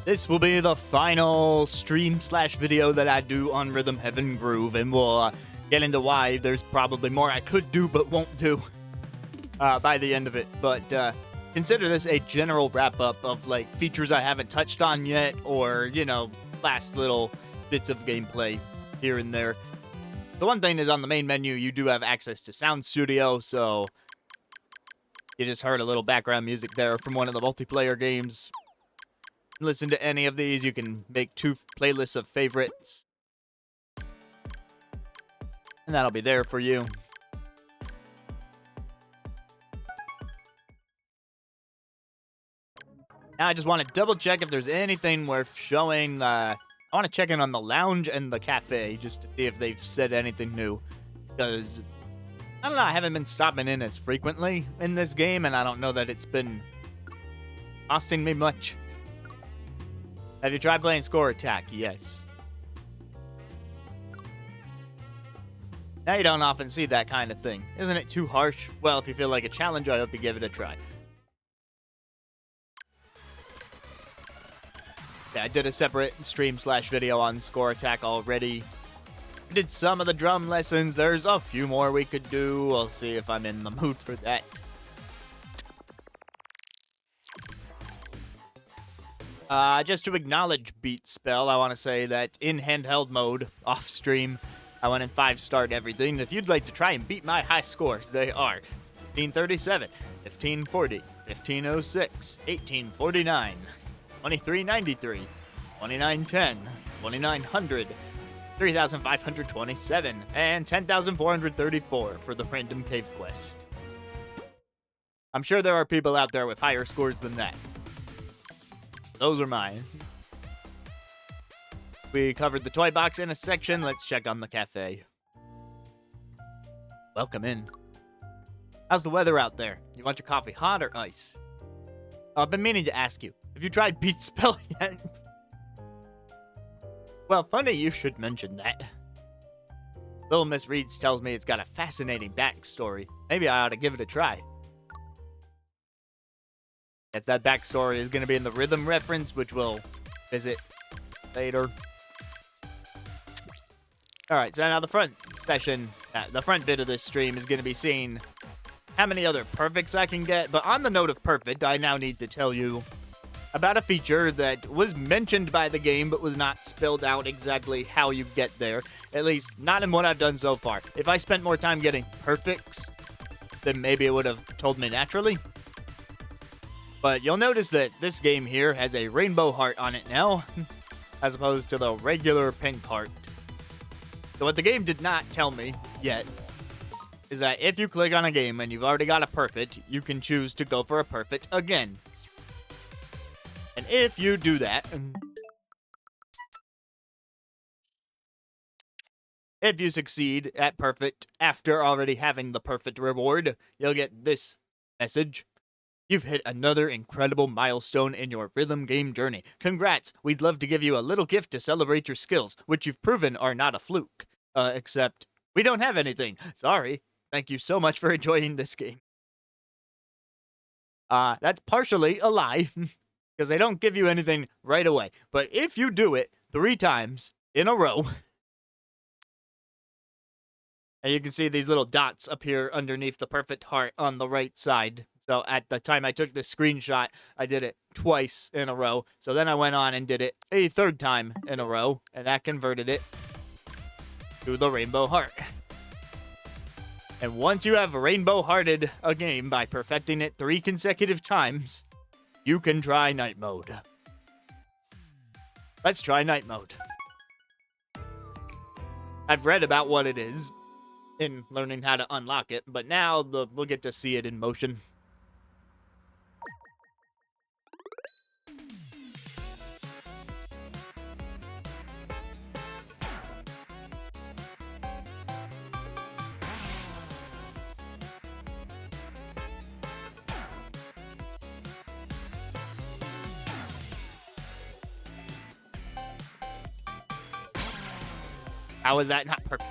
This will be the final stream slash video that I do on Rhythm Heaven Groove, and we'll get into why there's probably more I could do but won't do by the end of it. But consider this a general wrap up of like features I haven't touched on yet, or last little bits of gameplay here and there. The one thing is, on the main menu you do have access to Sound Studio, so you just heard a little background music there from one of the multiplayer games. Listen to any of these. You can make 2 playlists of favorites, and that'll be there for you. Now I just want to double check if there's anything worth showing. I want to check in on the lounge and the cafe just to see if they've said anything new, because I don't know, I haven't been stopping in as frequently in this game, and I don't know that it's been costing me much. Have you tried playing Score Attack? Yes. Now you don't often see that kind of thing. Isn't it too harsh? Well, if you feel like a challenge, I hope you give it a try. Yeah, I did a separate stream slash video on Score Attack already. We did some of the drum lessons. There's a few more we could do. We'll see if I'm in the mood for that. Just to acknowledge Beat Spell, I want to say that in handheld mode, off stream, I went and 5-starred everything. If you'd like to try and beat my high scores, they are 1537, 1540, 1506, 1849, 2393, 2910, 2900, 3527, and 10,434 for the Random Cave Quest. I'm sure there are people out there with higher scores than that. Those are mine. We covered the toy box in a section. Let's check on the cafe. Welcome in. How's the weather out there? You want your coffee hot or ice? Oh, I've been meaning to ask you. Have you tried Beat Spell yet? Well, funny you should mention that. Little Miss Reeds tells me it's got a fascinating backstory. Maybe I ought to give it a try. If that backstory is going to be in the rhythm reference, which we'll visit later. Alright, so now the front session, the front bit of this stream is going to be seeing how many other perfects I can get. But on the note of perfect, I now need to tell you about a feature that was mentioned by the game, but was not spelled out exactly how you get there. At least, not in what I've done so far. If I spent more time getting perfects, then maybe it would have told me naturally. But you'll notice that this game here has a rainbow heart on it now, as opposed to the regular pink heart. So what the game did not tell me yet is that if you click on a game and you've already got a perfect, you can choose to go for a perfect again. And if you do that, if you succeed at perfect after already having the perfect reward, you'll get this message. You've hit another incredible milestone in your rhythm game journey. Congrats! We'd love to give you a little gift to celebrate your skills, which you've proven are not a fluke. Except, we don't have anything. Sorry. Thank you so much for enjoying this game. That's partially a lie, because they don't give you anything right away. But if you do it 3 times in a row, and you can see these little dots appear underneath the perfect heart on the right side. So at the time I took this screenshot, I did it twice in a row. So then I went on and did it a 3rd time in a row, and that converted it to the rainbow heart. And once you have rainbow hearted a game by perfecting it 3 consecutive times, you can try night mode. Let's try night mode. I've read about what it is in learning how to unlock it, but now we'll get to see it in motion. How is that not perfect?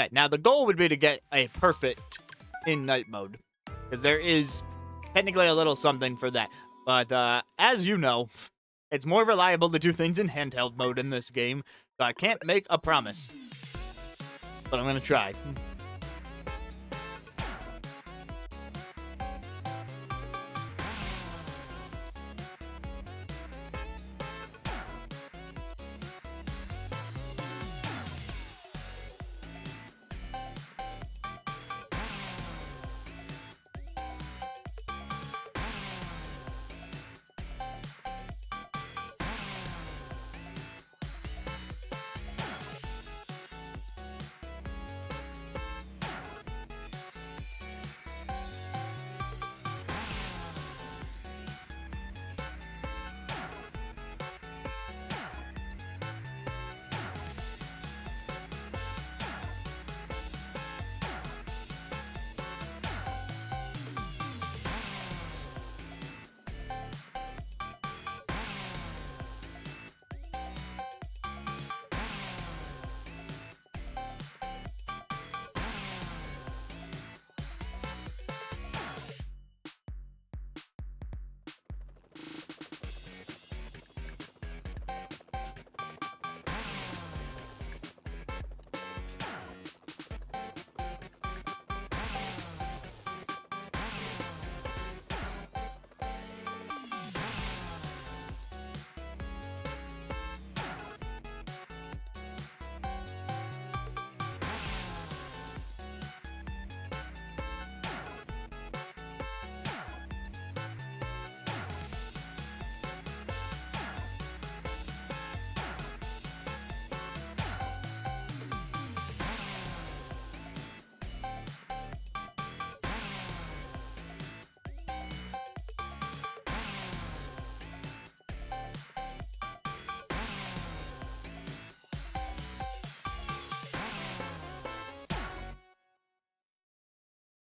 that. Now, the goal would be to get a perfect in night mode, because there is technically a little something for that. But as you know, it's more reliable to do things in handheld mode in this game, so I can't make a promise. But I'm gonna try.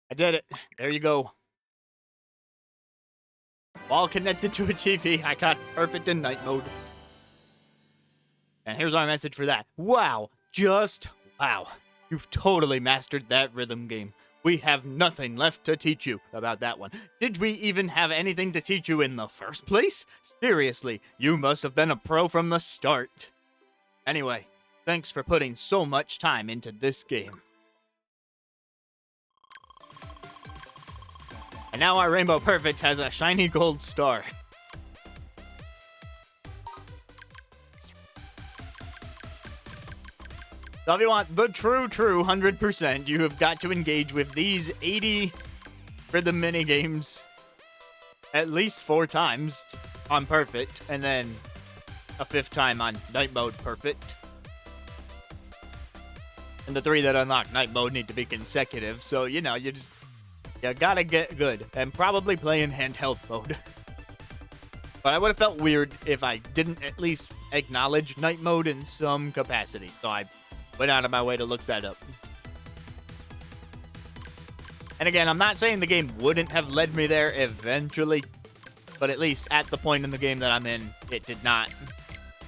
I did it. There you go. All connected to a TV. I got perfect in night mode. And here's our message for that. Wow. Just wow. You've totally mastered that rhythm game. We have nothing left to teach you about that one. Did we even have anything to teach you in the first place? Seriously, you must have been a pro from the start. Anyway, thanks for putting so much time into this game. And now our Rainbow Perfect has a shiny gold star. So if you want the true 100%, you have got to engage with these 80 rhythm minigames at least 4 times on Perfect, and then a 5th time on Night Mode Perfect. And the 3 that unlock Night Mode need to be consecutive, so, you know, you gotta get good, and probably play in handheld mode. But I would have felt weird if I didn't at least acknowledge Night Mode in some capacity, so I went out of my way to look that up. And again, I'm not saying the game wouldn't have led me there eventually, but at least at the point in the game that I'm in, it did not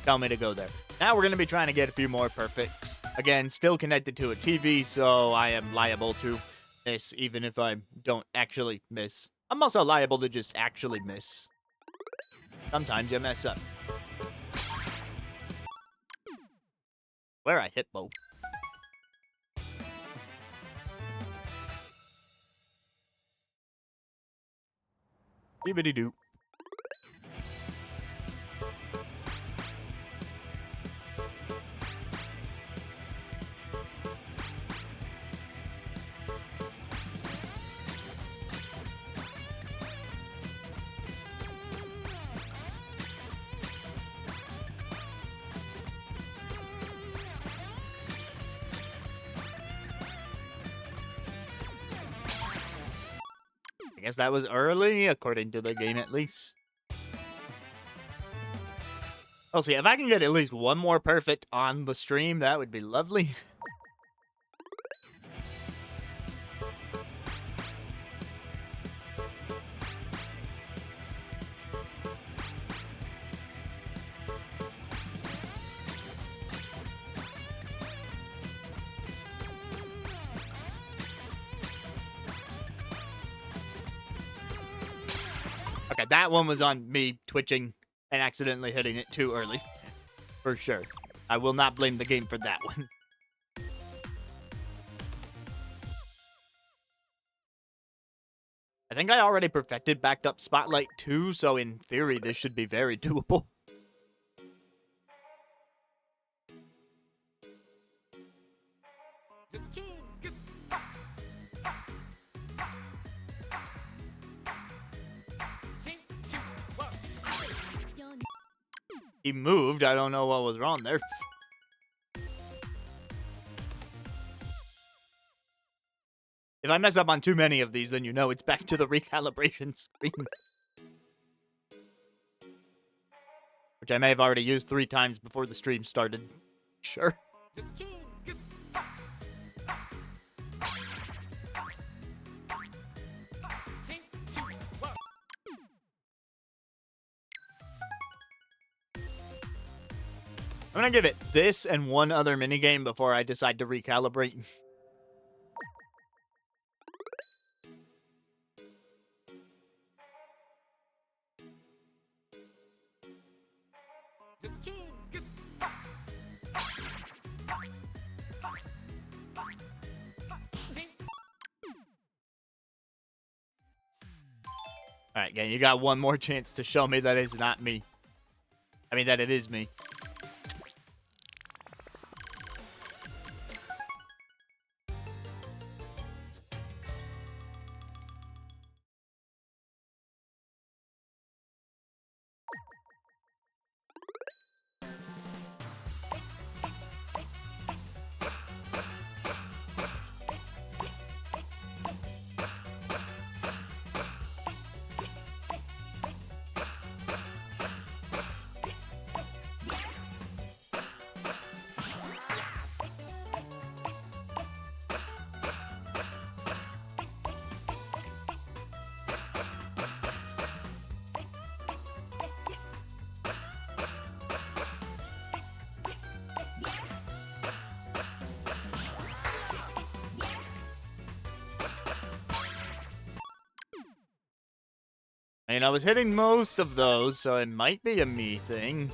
tell me to go there. Now we're going to be trying to get a few more perfects. Again, still connected to a TV, so I am liable to miss even if I don't actually miss. I'm also liable to just actually miss. Sometimes you mess up. Where I hit both. Beebity-doo. I guess that was early, according to the game at least. I'll see. If I can get at least one more perfect on the stream, that would be lovely. Okay, that one was on me twitching and accidentally hitting it too early. For sure. I will not blame the game for that one. I think I already perfected backed up Spotlight 2, so in theory, this should be very doable. He moved. I don't know what was wrong there. If I mess up on too many of these, then you know it's back to the recalibration screen. Which I may have already used 3 times before the stream started. Sure. I'm gonna give it this and one other minigame before I decide to recalibrate. Alright, gang, you got one more chance to show me that it's not me. I mean, that it is me. I mean, I was hitting most of those, so it might be a me thing.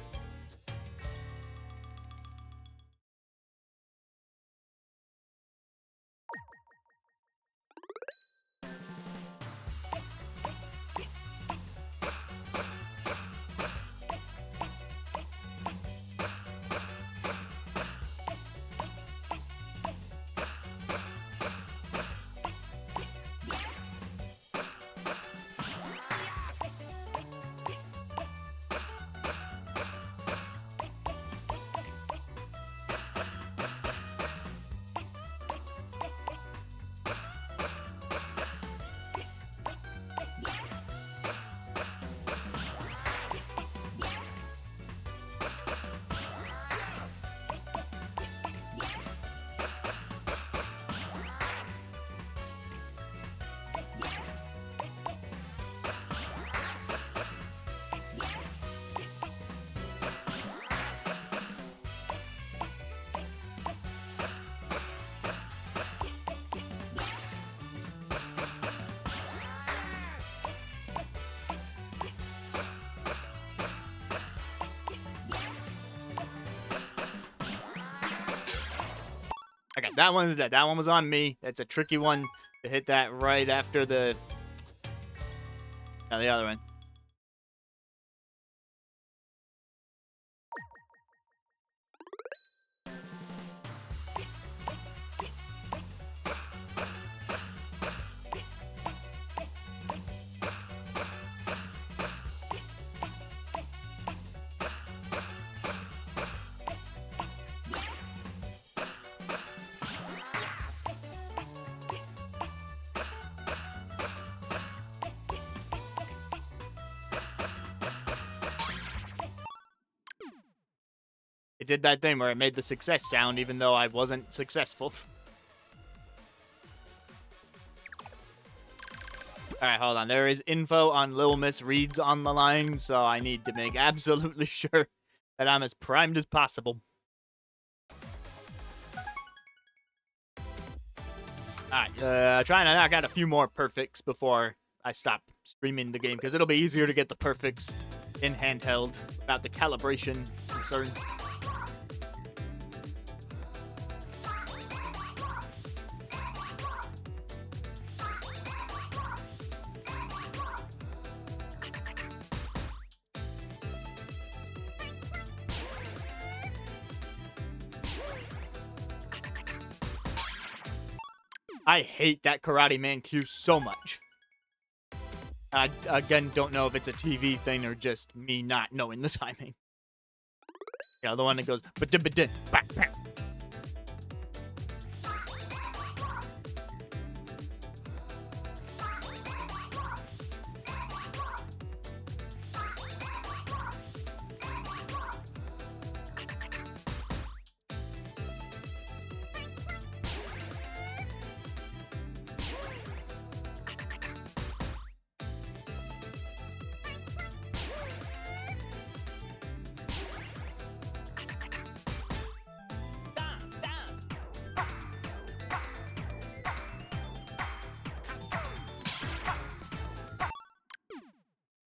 Okay, that one was on me. That's a tricky one to hit that right after the other one. It did that thing where it made the success sound even though I wasn't successful. Alright, hold on. There is info on Lil Miss Reeds on the line, so I need to make absolutely sure that I'm as primed as possible. Alright, trying to knock out a few more perfects before I stop streaming the game because it'll be easier to get the perfects in handheld without the calibration concern. I hate that Karate Man cue so much. I, again, don't know if it's a TV thing or just me not knowing the timing. Yeah, the one that goes, ba-din, back.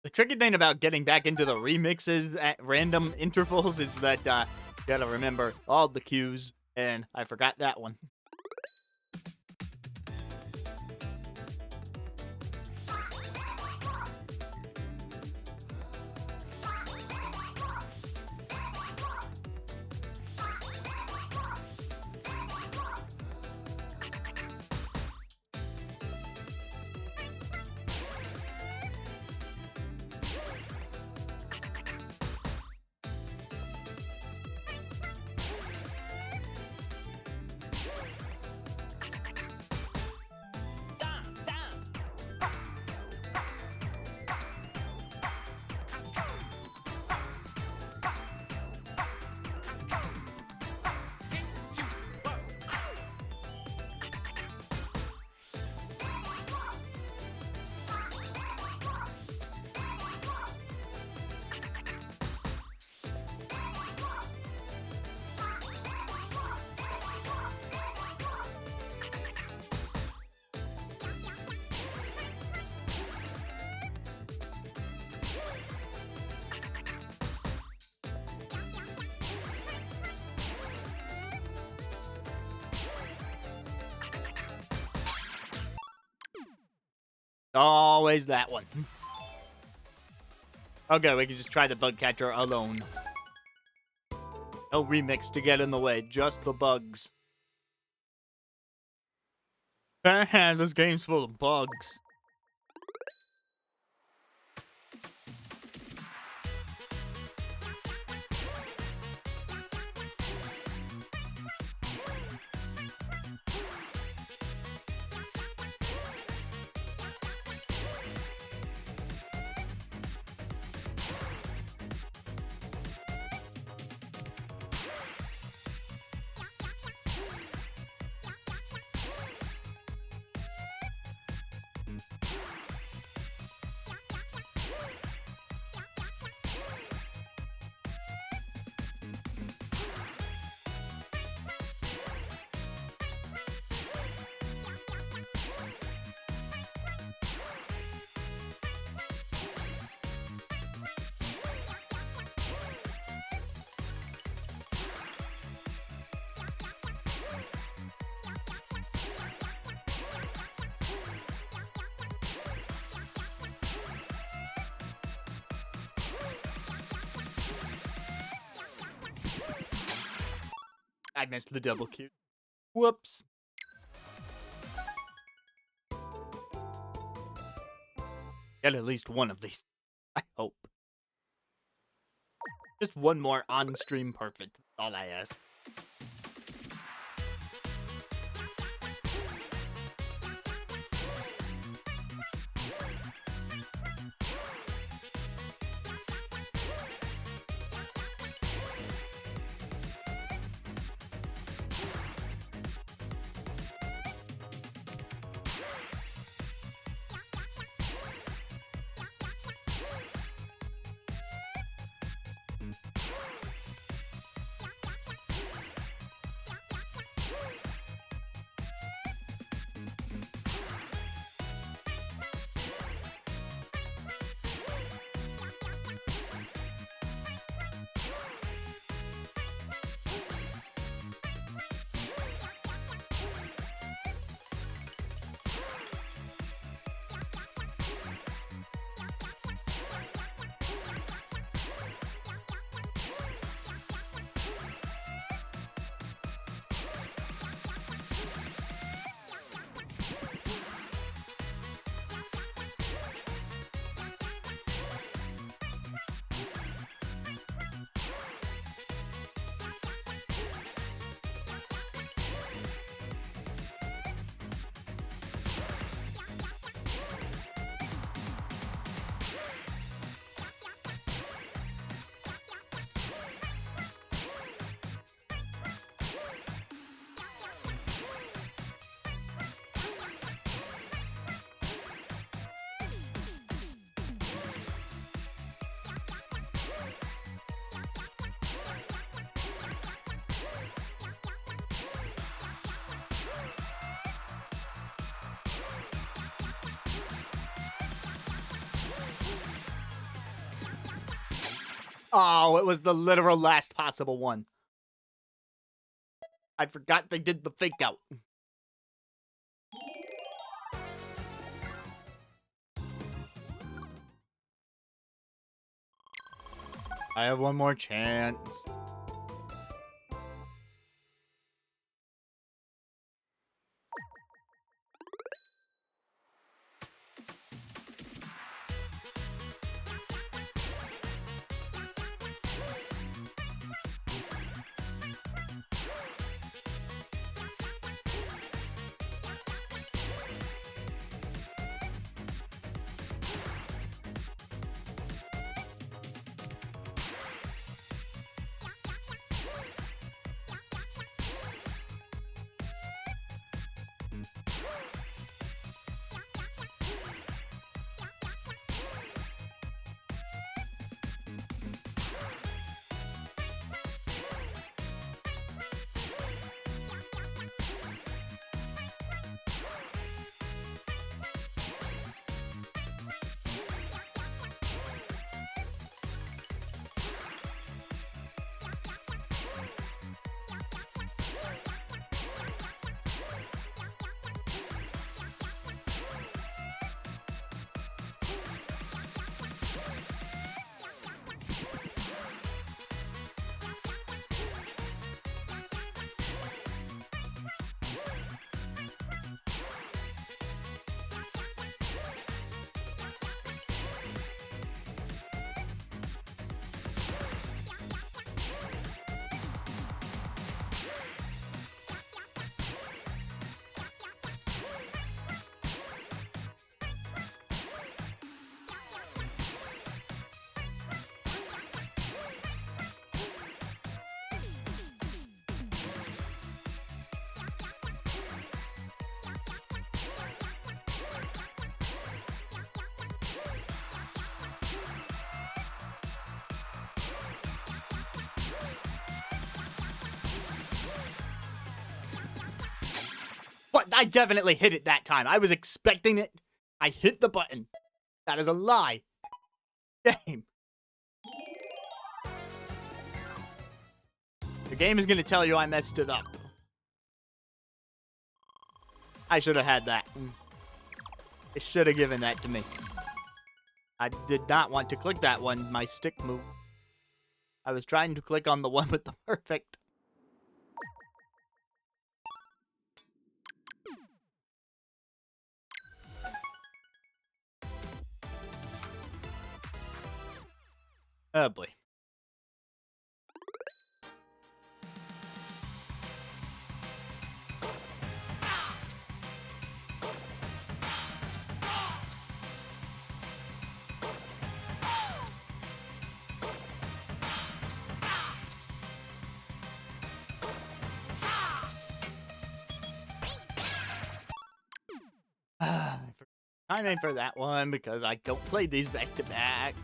The tricky thing about getting back into the remixes at random intervals is that you gotta remember all the cues, and I forgot that one. Always that one. Okay, we can just try the bug catcher alone. No remix to get in the way, just the bugs. This game's full of bugs. I missed the double cue. Whoops. Get at least one of these. I hope. Just one more on-stream perfect. That's all I ask. Oh, it was the literal last possible one. I forgot they did the fake out. I have one more chance. What? I definitely hit it that time. I was expecting it. I hit the button. That is a lie. Game. The game is going to tell you I messed it up. I should have had that. It should have given that to me. I did not want to click that one, my stick move. I was trying to click on the one with the perfect. Oh boy. Timing for that one because I don't play these back to back.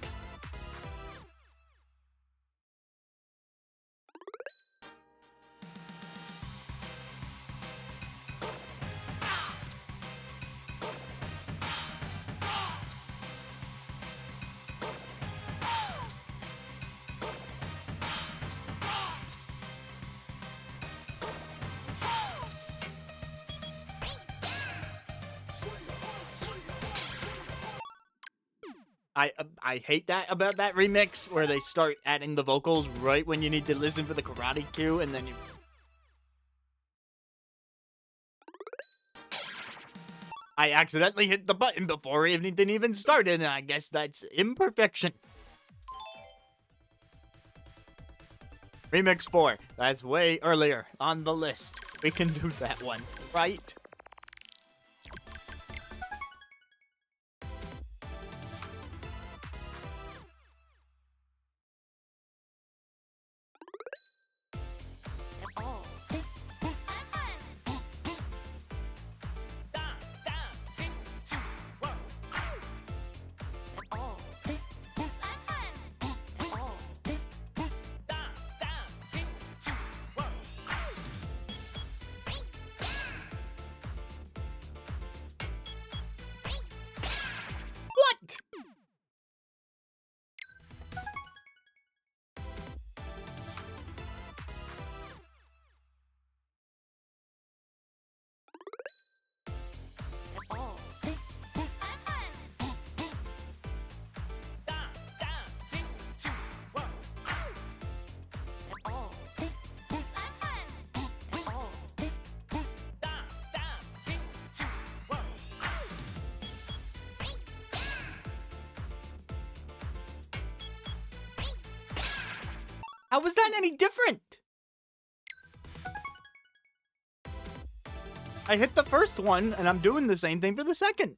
I hate that about that remix where they start adding the vocals right when you need to listen for the karate cue and then you. I accidentally hit the button before anything even started, and I guess that's imperfection. Remix 4. That's way earlier on the list. We can do that one, right? How was that any different? I hit the first one, and I'm doing the same thing for the second.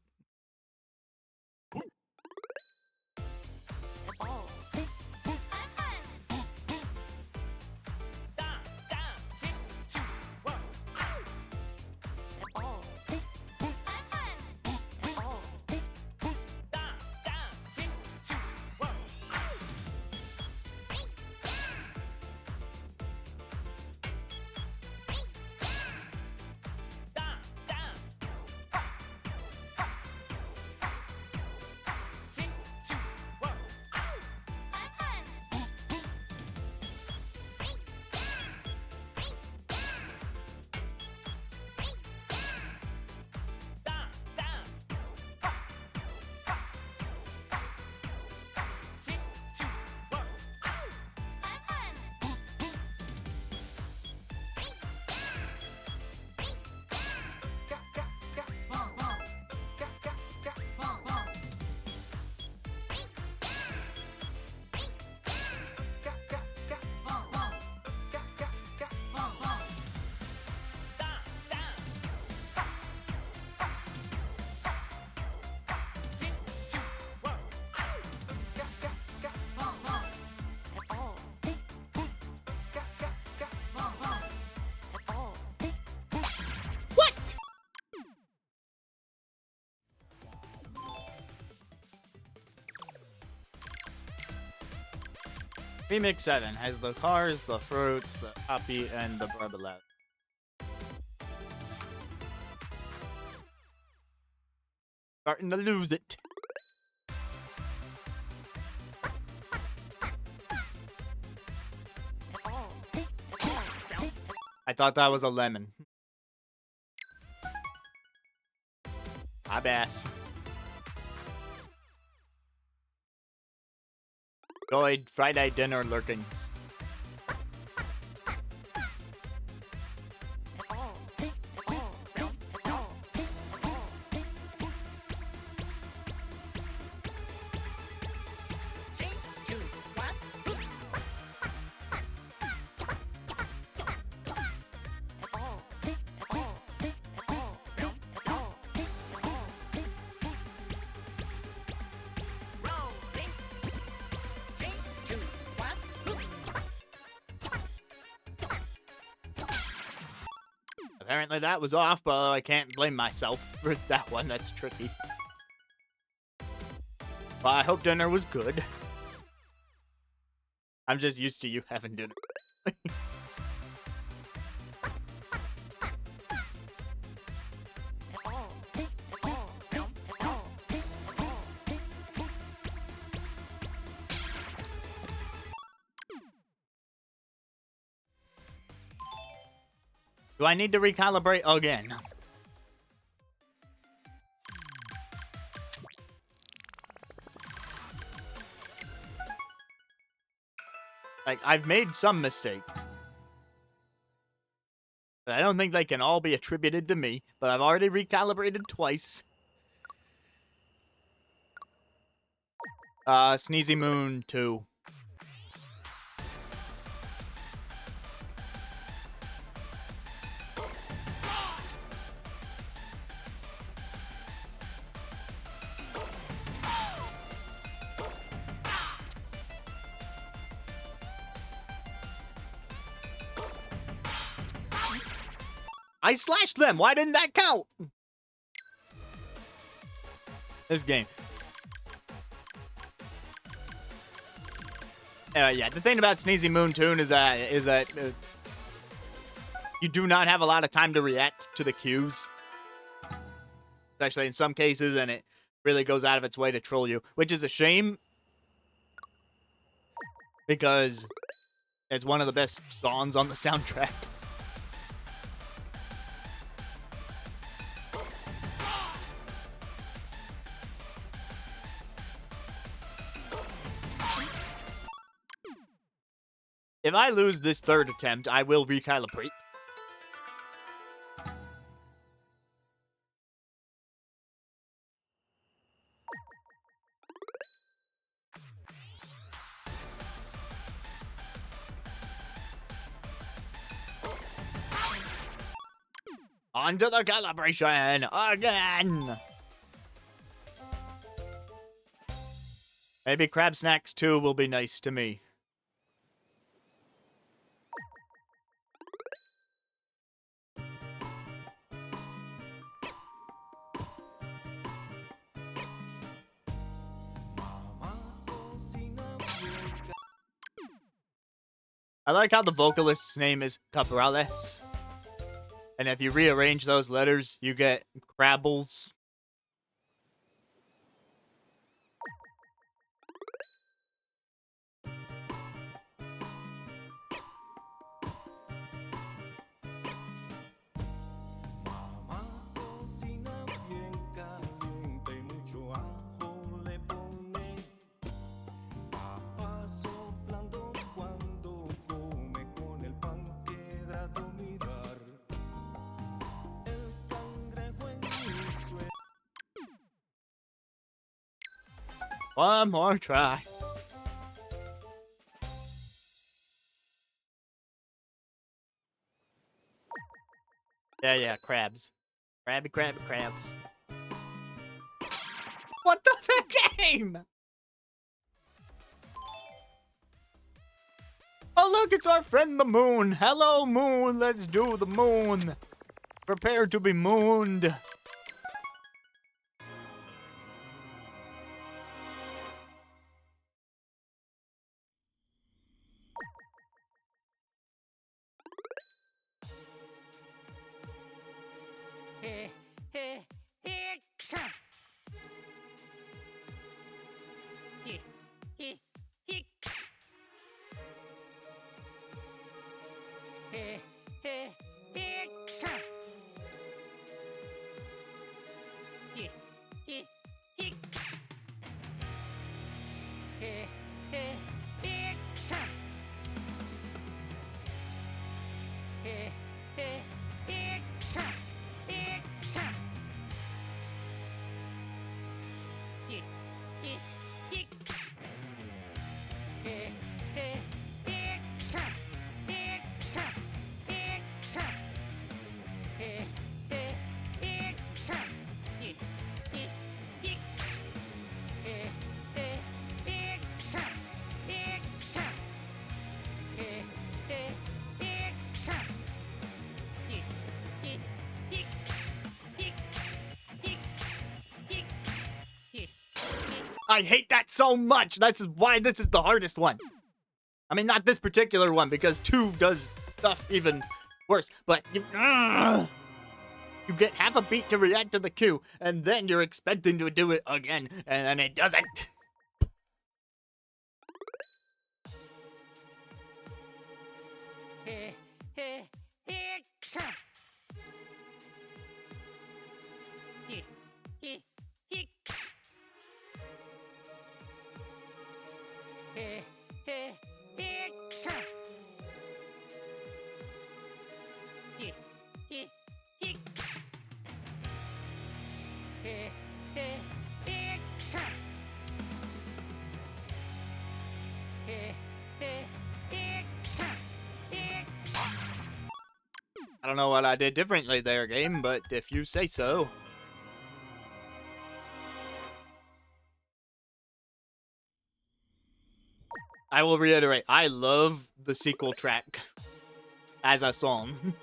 Remix 7 has the cars, the fruits, the copy, and the barbelette. Starting to lose it. I thought that was a lemon. My bass. Enjoyed Friday dinner lurkings. Apparently that was off, but I can't blame myself for that one. That's tricky. Well, I hope dinner was good. I'm just used to you having dinner. Do I need to recalibrate again? Like, I've made some mistakes. But I don't think they can all be attributed to me, but I've already recalibrated twice. Sneezy Moon 2. I slashed them! Why didn't that count? This game. Yeah, the thing about Sneezy Moon Toon is that you do not have a lot of time to react to the cues. Especially in some cases, and it really goes out of its way to troll you. Which is a shame. Because it's one of the best songs on the soundtrack. If I lose this third attempt, I will recalibrate. On to the calibration again. Maybe Crab Snacks 2 will be nice to me. I like how the vocalist's name is Cabrales. And if you rearrange those letters, you get Crabbles. One more try. Yeah, crabs. Crabby, crabs. What the game? Oh, look, it's our friend the moon. Hello, moon. Let's do the moon. Prepare to be mooned. I hate that so much. That's why this is the hardest one. I mean, not this particular one, because 2 does stuff even worse. But you get half a beat to react to the cue, and then you're expecting to do it again, and then it doesn't. I don't know what I did differently there, game, but if you say so. I will reiterate, I love the sequel track as a song.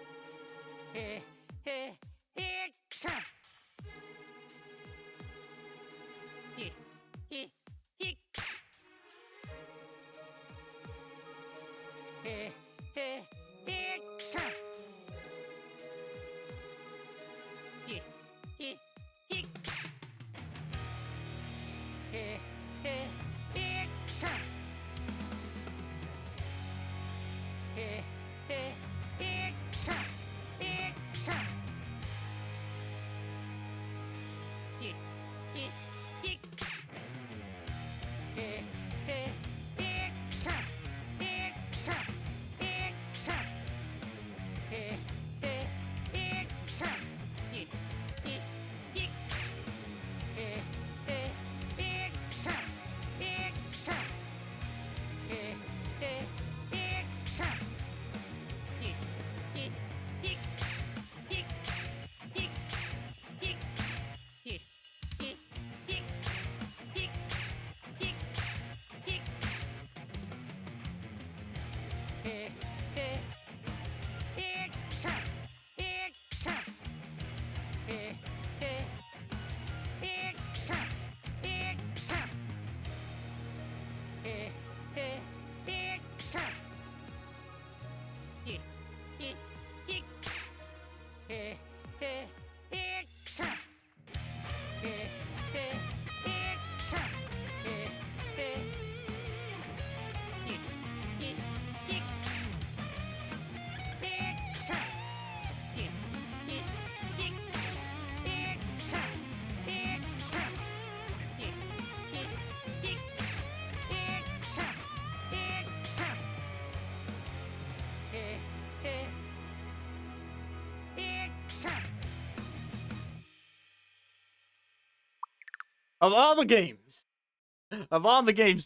Of all the games,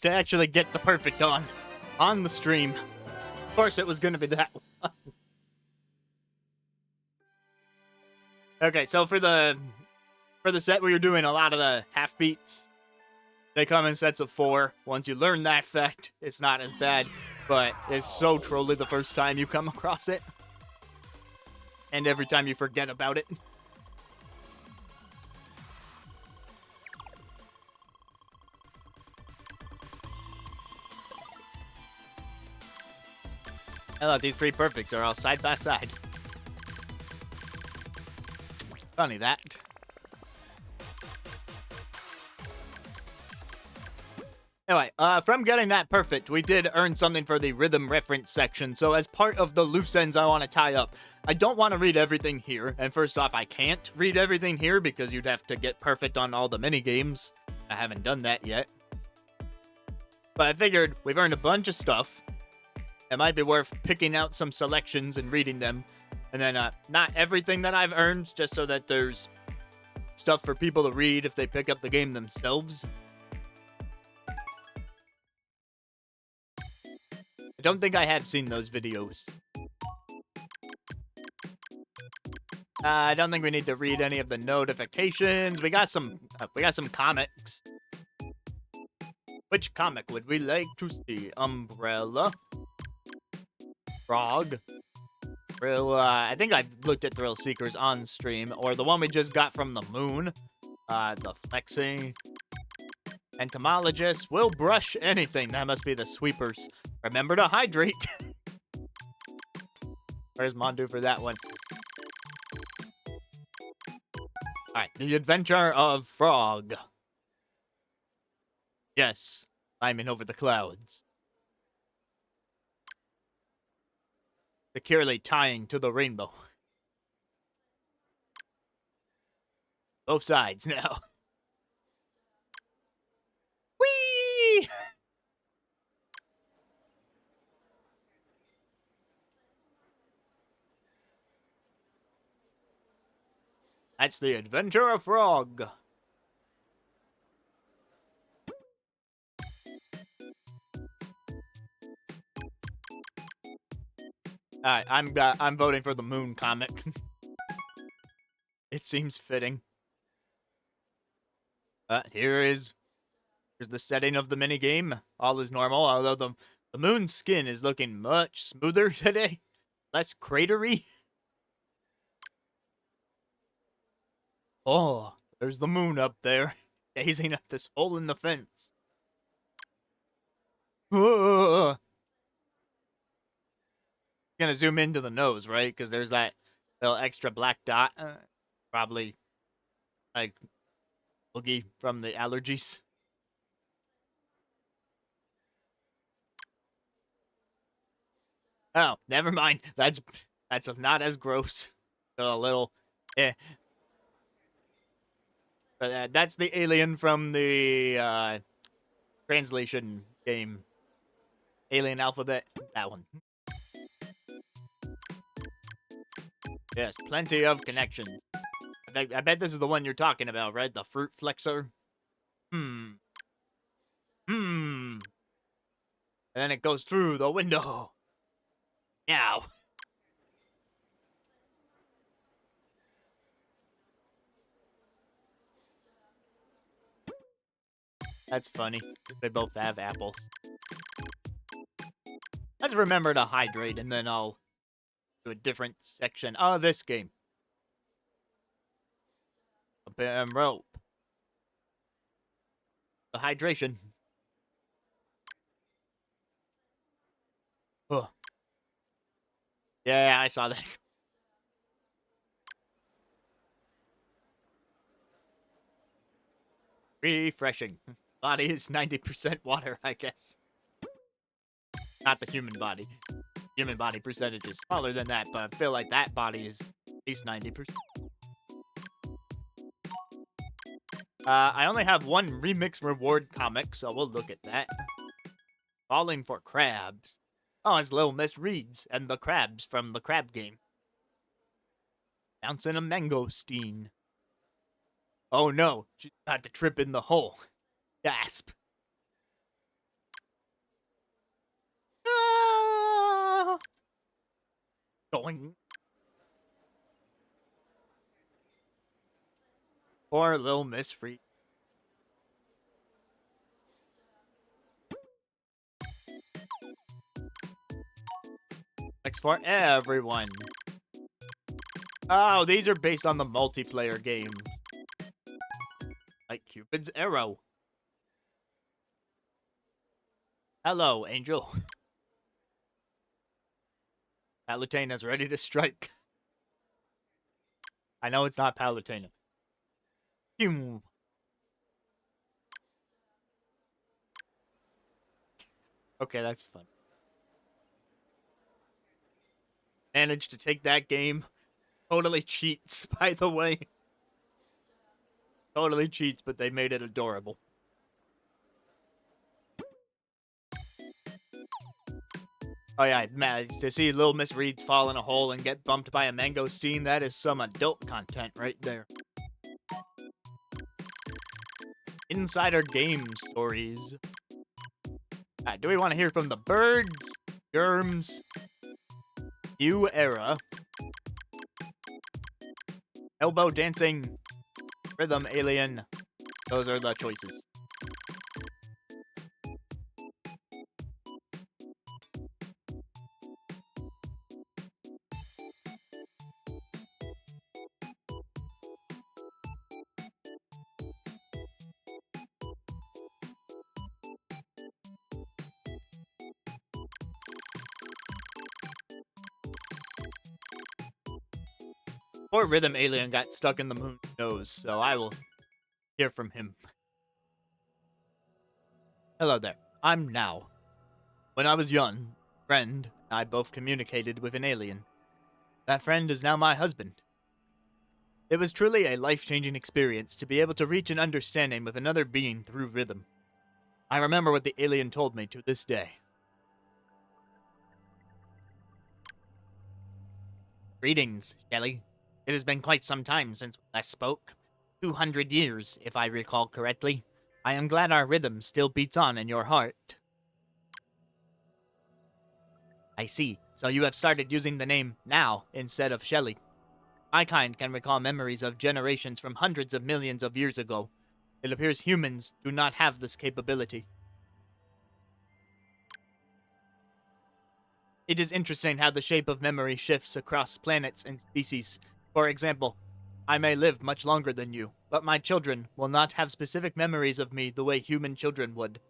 to actually get the perfect on the stream, of course it was gonna be that one. Okay, so for the set where you're doing a lot of the half beats, they come in sets of 4. Once you learn that fact, it's not as bad, but it's so trolly the first time you come across it. And every time you forget about it. I love these 3 perfects are all side by side. Funny that. Anyway, from getting that perfect, we did earn something for the rhythm reference section. So as part of the loose ends I want to tie up, I don't want to read everything here. And first off, I can't read everything here because you'd have to get perfect on all the mini games. I haven't done that yet. But I figured we've earned a bunch of stuff. It might be worth picking out some selections and reading them. And then not everything that I've earned, just so that there's stuff for people to read if they pick up the game themselves. I don't think I have seen those videos. I don't think we need to read any of the notifications. We got some comics. Which comic would we like to see? Umbrella. Frog. I think I've looked at Thrill Seekers on stream, or the one we just got from the moon. The flexing. Entomologist will brush anything. That must be the sweepers. Remember to hydrate. Where's Mondu for that one? Alright, The Adventure of Frog. Yes, climbing over the clouds. Securely tying to the rainbow. Both sides now. Whee! That's The Adventure of Frog. Alright, I'm voting for the Moon comic. It seems fitting. Here's the setting of the minigame. All is normal, although the Moon's skin is looking much smoother today. Less cratery. Oh, there's the Moon up there, gazing at this hole in the fence. Gonna zoom into the nose, right? Because there's that little extra black dot. Probably like Boogie from the allergies. Oh, never mind. That's not as gross. A little, eh. But that's the alien from the translation game. Alien Alphabet. That one. Yes, plenty of connections. I bet this is the one you're talking about, right? The fruit flexor. And then it goes through the window. Meow. That's funny. They both have apples. Let's remember to hydrate, and then I'll do a different section. Oh, this game. A bam rope. The hydration. Oh. Yeah, I saw that. Refreshing. Body is 90% water, I guess. Not the human body. Human body percentage is smaller than that, but I feel like that body is at least 90%. I only have one remix reward comic, so we'll look at that. Falling for Crabs. Oh, it's Little Miss Reeds and the crabs from the crab game. Bouncing a mangosteen. Oh no, she's about to trip in the hole. Gasp. Ah! Going. Poor little Miss Freak. Thanks for everyone. Oh, these are based on the multiplayer games. Like Cupid's Arrow. Hello, Angel. Palutena ready to strike. I know it's not Palutena. Phew. Okay, that's fun. Managed to take that game. Totally cheats, by the way. Totally cheats, but they made it adorable. Oh yeah, man, to see Little Miss Reed fall in a hole and get bumped by a mangosteen, that is some adult content right there. Insider game stories. Do we want to hear from the birds, germs, new era, elbow dancing, rhythm alien? Those are the choices. Poor rhythm alien got stuck in the moon's nose, so I will hear from him. Hello there. I'm Now. When I was young, a friend and I both communicated with an alien. That friend is now my husband. It was truly a life-changing experience to be able to reach an understanding with another being through rhythm. I remember what the alien told me to this day. Greetings, Shelley. It has been quite some time since we last spoke. 200 years, if I recall correctly. I am glad our rhythm still beats on in your heart. I see. So you have started using the name Now instead of Shelley. My kind can recall memories of generations from hundreds of millions of years ago. It appears humans do not have this capability. It is interesting how the shape of memory shifts across planets and species. For example, I may live much longer than you, but my children will not have specific memories of me the way human children would.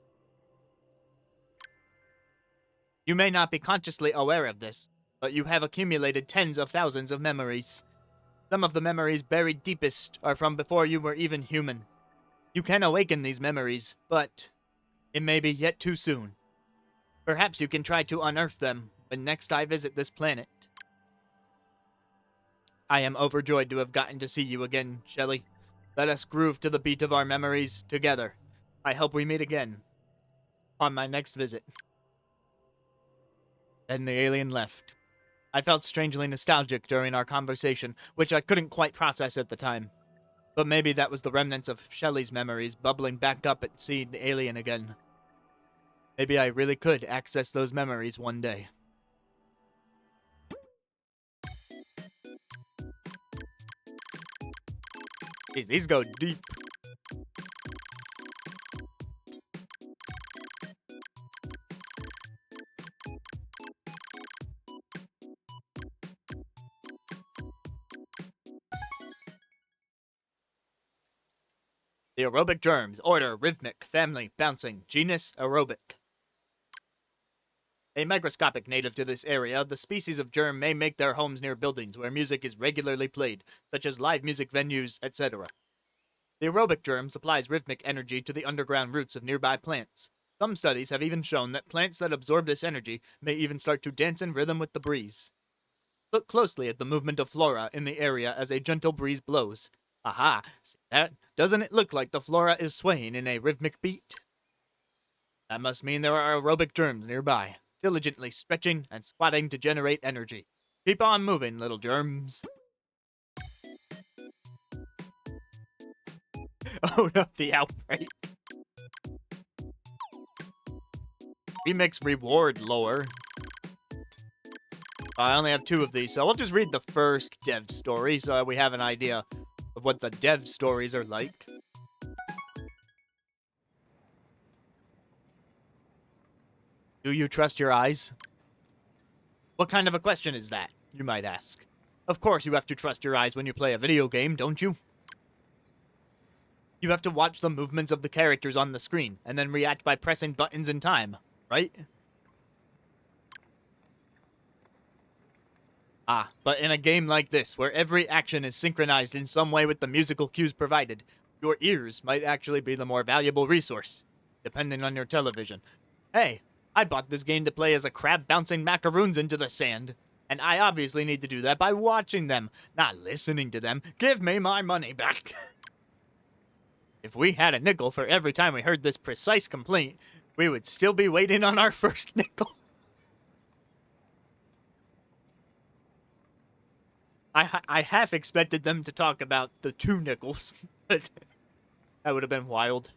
You may not be consciously aware of this, but you have accumulated tens of thousands of memories. Some of the memories buried deepest are from before you were even human. You can awaken these memories, but it may be yet too soon. Perhaps you can try to unearth them when next I visit this planet. I am overjoyed to have gotten to see you again, Shelley. Let us groove to the beat of our memories together. I hope we meet again on my next visit. Then the alien left. I felt strangely nostalgic during our conversation, which I couldn't quite process at the time. But maybe that was the remnants of Shelley's memories bubbling back up at seeing the alien again. Maybe I really could access those memories one day. Jeez, these go deep. The aerobic germs. Order, rhythmic, family, bouncing, genus, aerobic. A microscopic native to this area, the species of germ may make their homes near buildings where music is regularly played, such as live music venues, etc. The aerobic germ supplies rhythmic energy to the underground roots of nearby plants. Some studies have even shown that plants that absorb this energy may even start to dance in rhythm with the breeze. Look closely at the movement of flora in the area as a gentle breeze blows. Aha! See that? Doesn't it look like the flora is swaying in a rhythmic beat? That must mean there are aerobic germs nearby, diligently stretching and squatting to generate energy. Keep on moving, little germs. Oh no, the outbreak. Remix reward lore. I only have 2 of these, so I'll just read the first dev story so that we have an idea of what the dev stories are like. Do you trust your eyes? What kind of a question is that, you might ask? Of course you have to trust your eyes when you play a video game, don't you? You have to watch the movements of the characters on the screen, and then react by pressing buttons in time, right? Ah, but in a game like this, where every action is synchronized in some way with the musical cues provided, your ears might actually be the more valuable resource, depending on your television. Hey, I bought this game to play as a crab bouncing macaroons into the sand, and I obviously need to do that by watching them, not listening to them. Give me my money back. If we had a nickel for every time we heard this precise complaint, we would still be waiting on our first nickel. I half expected them to talk about the 2 nickels, but that would have been wild.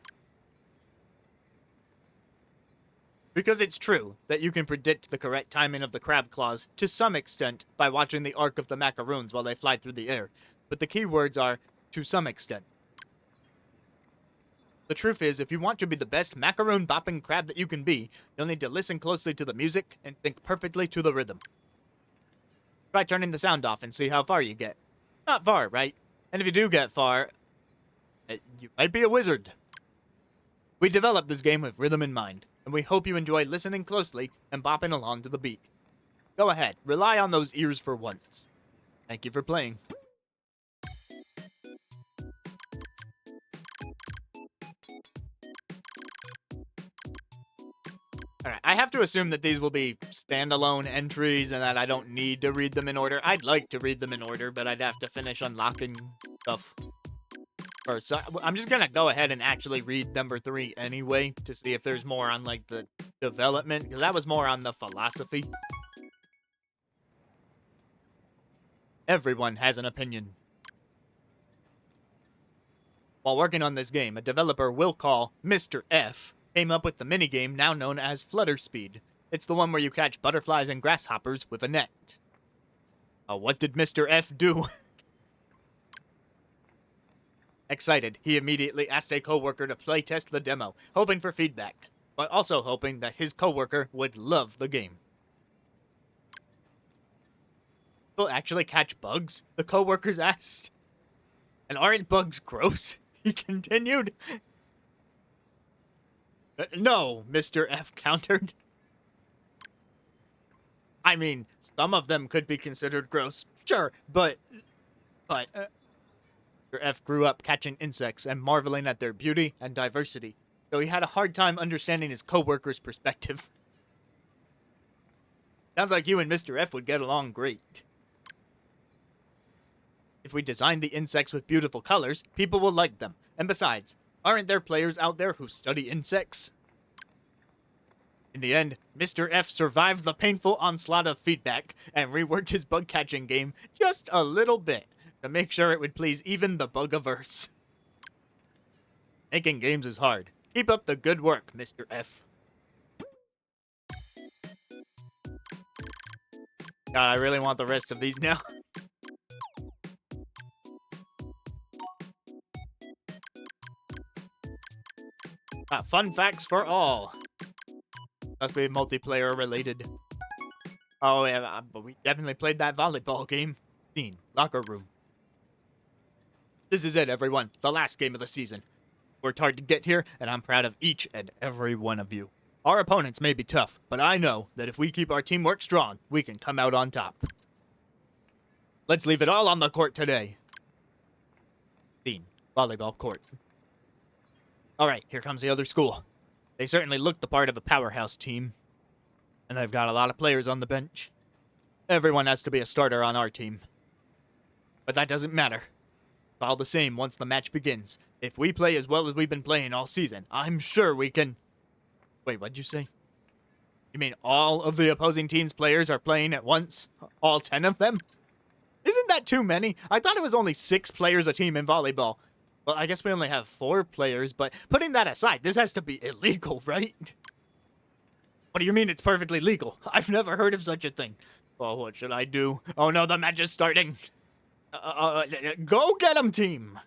Because it's true that you can predict the correct timing of the crab claws to some extent by watching the arc of the macaroons while they fly through the air, but the key words are to some extent. The truth is, if you want to be the best macaroon bopping crab that you can be, you'll need to listen closely to the music and think perfectly to the rhythm. Try turning the sound off and see how far you get. Not far, right? And if you do get far, you might be a wizard. We developed this game with rhythm in mind, and we hope you enjoy listening closely and bopping along to the beat. Go ahead, rely on those ears for once. Thank you for playing. Alright, I have to assume that these will be standalone entries and that I don't need to read them in order. I'd like to read them in order, but I'd have to finish unlocking stuff first. So I'm just gonna go ahead and actually read number 3 anyway to see if there's more on, like, the development, because that was more on the philosophy. Everyone has an opinion. While working on this game, a developer we'll call Mr. F came up with the minigame now known as Flutter Speed. It's the one where you catch butterflies and grasshoppers with a net. What did Mr. F do? Excited, he immediately asked a coworker to playtest the demo, hoping for feedback, but also hoping that his coworker would love the game. Will actually catch bugs? The coworkers asked. And aren't bugs gross? He continued. No, Mr. F countered. I mean, some of them could be considered gross, sure, but Mr. F grew up catching insects and marveling at their beauty and diversity, though he had a hard time understanding his coworker's perspective. Sounds like you and Mr. F would get along great. If we design the insects with beautiful colors, people will like them. And besides, aren't there players out there who study insects? In the end, Mr. F survived the painful onslaught of feedback and reworked his bug-catching game just a little bit to make sure it would please even the bug-averse. Making games is hard. Keep up the good work, Mr. F. God, I really want the rest of these now. Fun facts for all. Must be multiplayer related. Oh yeah, but we definitely played that volleyball game. Scene, locker room. This is it, everyone. The last game of the season. Worked hard to get here, and I'm proud of each and every one of you. Our opponents may be tough, but I know that if we keep our teamwork strong, we can come out on top. Let's leave it all on the court today. Scene, volleyball court. Alright, here comes the other school. They certainly look the part of a powerhouse team. And they've got a lot of players on the bench. Everyone has to be a starter on our team. But that doesn't matter. It's all the same once the match begins. If we play as well as we've been playing all season, I'm sure we can... Wait, what'd you say? You mean all of the opposing team's players are playing at once? All 10 of them? Isn't that too many? I thought it was only 6 players a team in volleyball. Well, I guess we only have 4 players, but putting that aside, this has to be illegal, right? What do you mean it's perfectly legal? I've never heard of such a thing. Well, what should I do? Oh no, the match is starting. Go get him, team!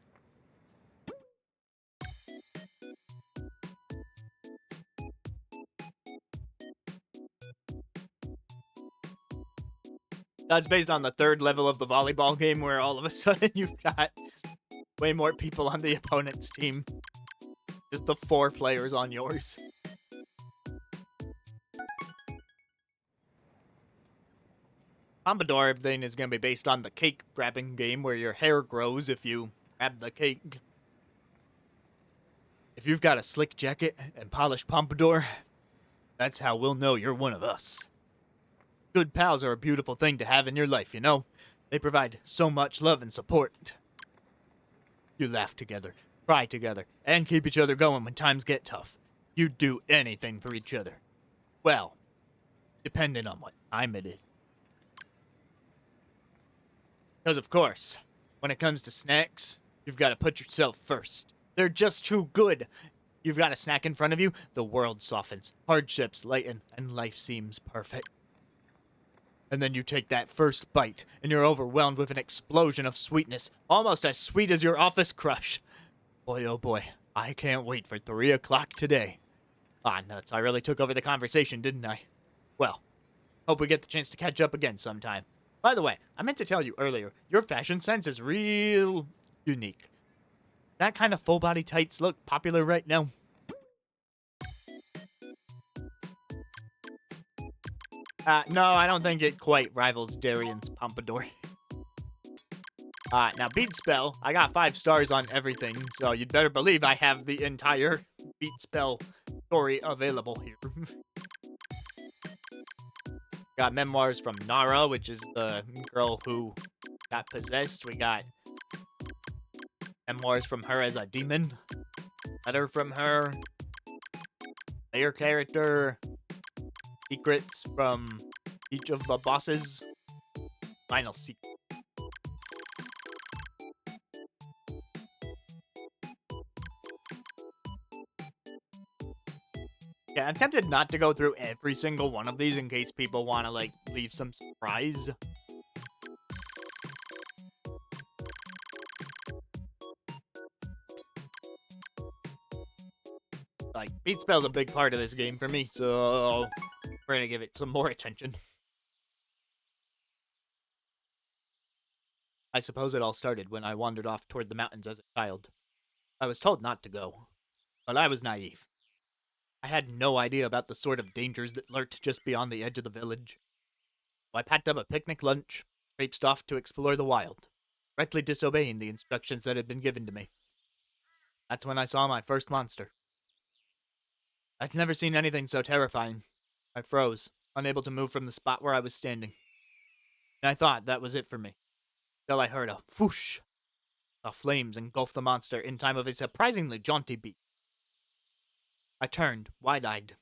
That's based on the 3rd level of the volleyball game where all of a sudden you've got way more people on the opponent's team. Just the 4 players on yours. Pompadour thing is going to be based on the cake grabbing game where your hair grows if you grab the cake. If you've got a slick jacket and polished pompadour, that's how we'll know you're one of us. Good pals are a beautiful thing to have in your life, you know? They provide so much love and support. You laugh together, cry together, and keep each other going when times get tough. You'd do anything for each other. Well, depending on what time it is. Because, of course, when it comes to snacks, you've got to put yourself first. They're just too good. You've got a snack in front of you, the world softens, hardships lighten, and life seems perfect. And then you take that first bite, and you're overwhelmed with an explosion of sweetness, almost as sweet as your office crush. Boy, oh boy, I can't wait for 3 o'clock today. Ah, nuts, I really took over the conversation, didn't I? Well, hope we get the chance to catch up again sometime. By the way, I meant to tell you earlier, your fashion sense is real unique. That kind of full-body tights look popular right now. No, I don't think it quite rivals Darian's Pompadour. Now Beat Spell, I got 5 stars on everything, so you'd better believe I have the entire Beat Spell story available here. Got memoirs from Nara, which is the girl who got possessed. We got memoirs from her as a demon. Letter from her. Player character. Secrets from each of the bosses. Final secret. Yeah, I'm tempted not to go through every single one of these in case people want to, like, leave some surprise. Like, Beat Spell's a big part of this game for me, so we're gonna give it some more attention. I suppose it all started when I wandered off toward the mountains as a child. I was told not to go, but I was naive. I had no idea about the sort of dangers that lurked just beyond the edge of the village. So I packed up a picnic lunch, traipsed off to explore the wild, directly disobeying the instructions that had been given to me. That's when I saw my first monster. I'd never seen anything so terrifying. I froze, unable to move from the spot where I was standing. And I thought that was it for me, till I heard a whoosh. The flames engulfed the monster in time of a surprisingly jaunty beat. I turned, wide-eyed, to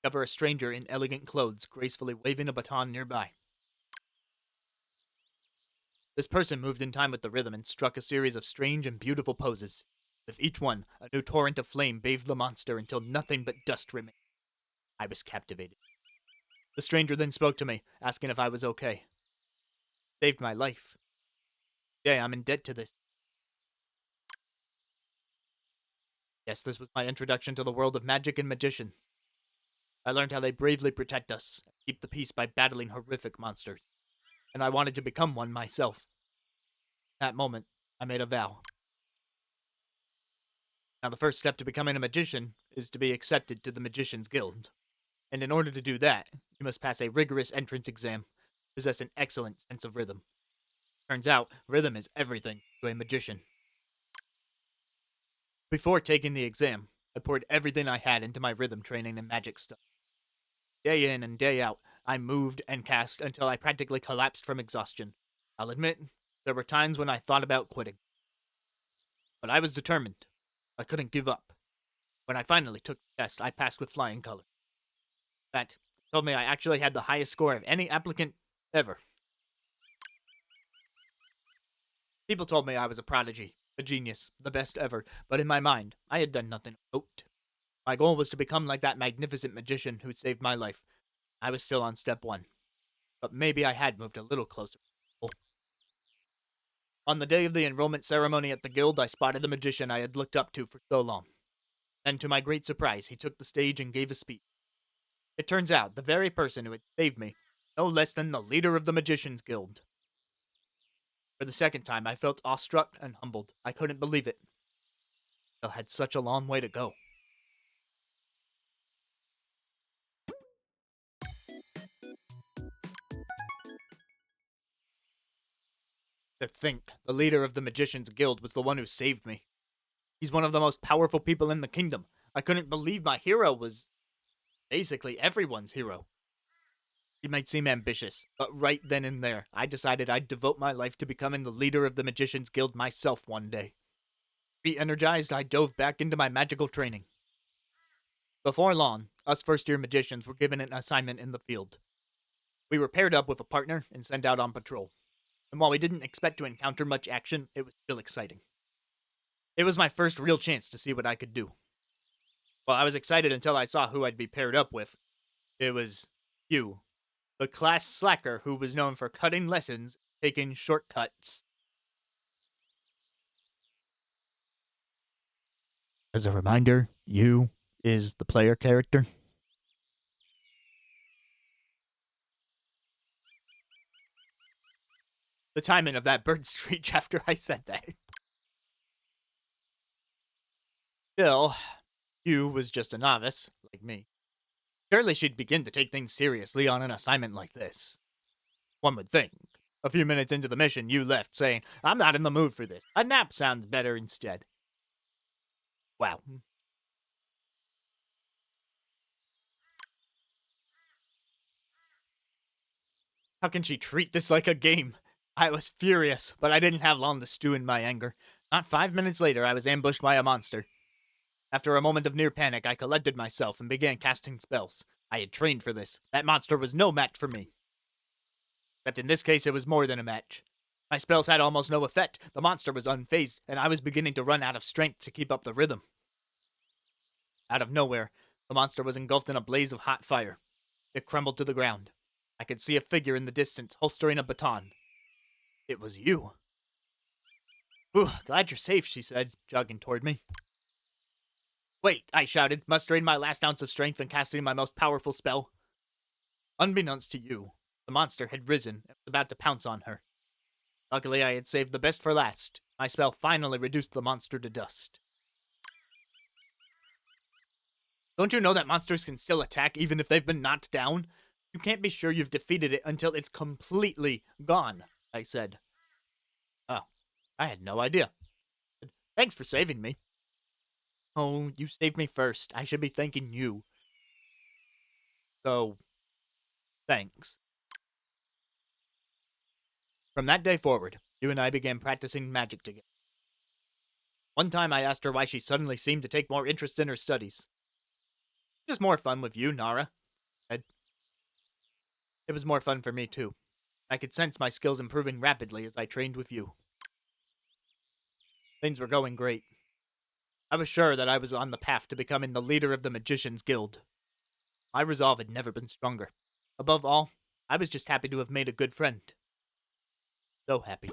discover a stranger in elegant clothes gracefully waving a baton nearby. This person moved in time with the rhythm and struck a series of strange and beautiful poses. With each one, a new torrent of flame bathed the monster until nothing but dust remained. I was captivated. The stranger then spoke to me, asking if I was okay. Saved my life. Yeah, I'm in debt to this. Yes, this was my introduction to the world of magic and magicians. I learned how they bravely protect us and keep the peace by battling horrific monsters. And I wanted to become one myself. That moment, I made a vow. Now, the first step to becoming a magician is to be accepted to the Magician's Guild. And in order to do that, you must pass a rigorous entrance exam, possess an excellent sense of rhythm. Turns out, rhythm is everything to a magician. Before taking the exam, I poured everything I had into my rhythm training and magic stuff. Day in and day out, I moved and cast until I practically collapsed from exhaustion. I'll admit, there were times when I thought about quitting. But I was determined. I couldn't give up. When I finally took the test, I passed with flying colors. That told me I actually had the highest score of any applicant ever. People told me I was a prodigy, A genius, the best ever, but in my mind, I had done nothing of note. My goal was to become like that magnificent magician who saved my life. I was still on step one, but maybe I had moved a little closer. On the day of the enrollment ceremony at the guild, I spotted the magician I had looked up to for so long. Then, to my great surprise, he took the stage and gave a speech. It turns out, the very person who had saved me, no less than the leader of the Magicians Guild. For the second time, I felt awestruck and humbled. I couldn't believe it. I had such a long way to go. To think, the leader of the Magicians Guild was the one who saved me. He's one of the most powerful people in the kingdom. I couldn't believe my hero was basically everyone's hero. He might seem ambitious, but right then and there, I decided I'd devote my life to becoming the leader of the Magicians Guild myself one day. Re-energized, I dove back into my magical training. Before long, us first-year magicians were given an assignment in the field. We were paired up with a partner and sent out on patrol. And while we didn't expect to encounter much action, it was still exciting. It was my first real chance to see what I could do. Well, I was excited until I saw who I'd be paired up with. It was you, the class slacker who was known for cutting lessons, taking shortcuts. As a reminder, you is the player character. The timing of that bird screech after I said that. Still, you was just a novice, like me. Surely she'd begin to take things seriously on an assignment like this. One would think. A few minutes into the mission, you left, saying, I'm not in the mood for this. A nap sounds better instead. Wow. How can she treat this like a game? I was furious, but I didn't have long to stew in my anger. Not 5 minutes later, I was ambushed by a monster. After a moment of near panic, I collected myself and began casting spells. I had trained for this. That monster was no match for me. Except in this case, it was more than a match. My spells had almost no effect. The monster was unfazed, and I was beginning to run out of strength to keep up the rhythm. Out of nowhere, the monster was engulfed in a blaze of hot fire. It crumbled to the ground. I could see a figure in the distance, holstering a baton. It was you. Whew, glad you're safe, she said, jogging toward me. Wait, I shouted, mustering my last ounce of strength and casting my most powerful spell. Unbeknownst to you, the monster had risen and was about to pounce on her. Luckily, I had saved the best for last. My spell finally reduced the monster to dust. Don't you know that monsters can still attack even if they've been knocked down? You can't be sure you've defeated it until it's completely gone, I said. Oh, I had no idea. Thanks for saving me. Oh, you saved me first. I should be thanking you. So, thanks. From that day forward, you and I began practicing magic together. One time I asked her why she suddenly seemed to take more interest in her studies. Just more fun with you, Nara. It was more fun for me, too. I could sense my skills improving rapidly as I trained with you. Things were going great. I was sure that I was on the path to becoming the leader of the Magicians Guild. My resolve had never been stronger. Above all, I was just happy to have made a good friend. So happy.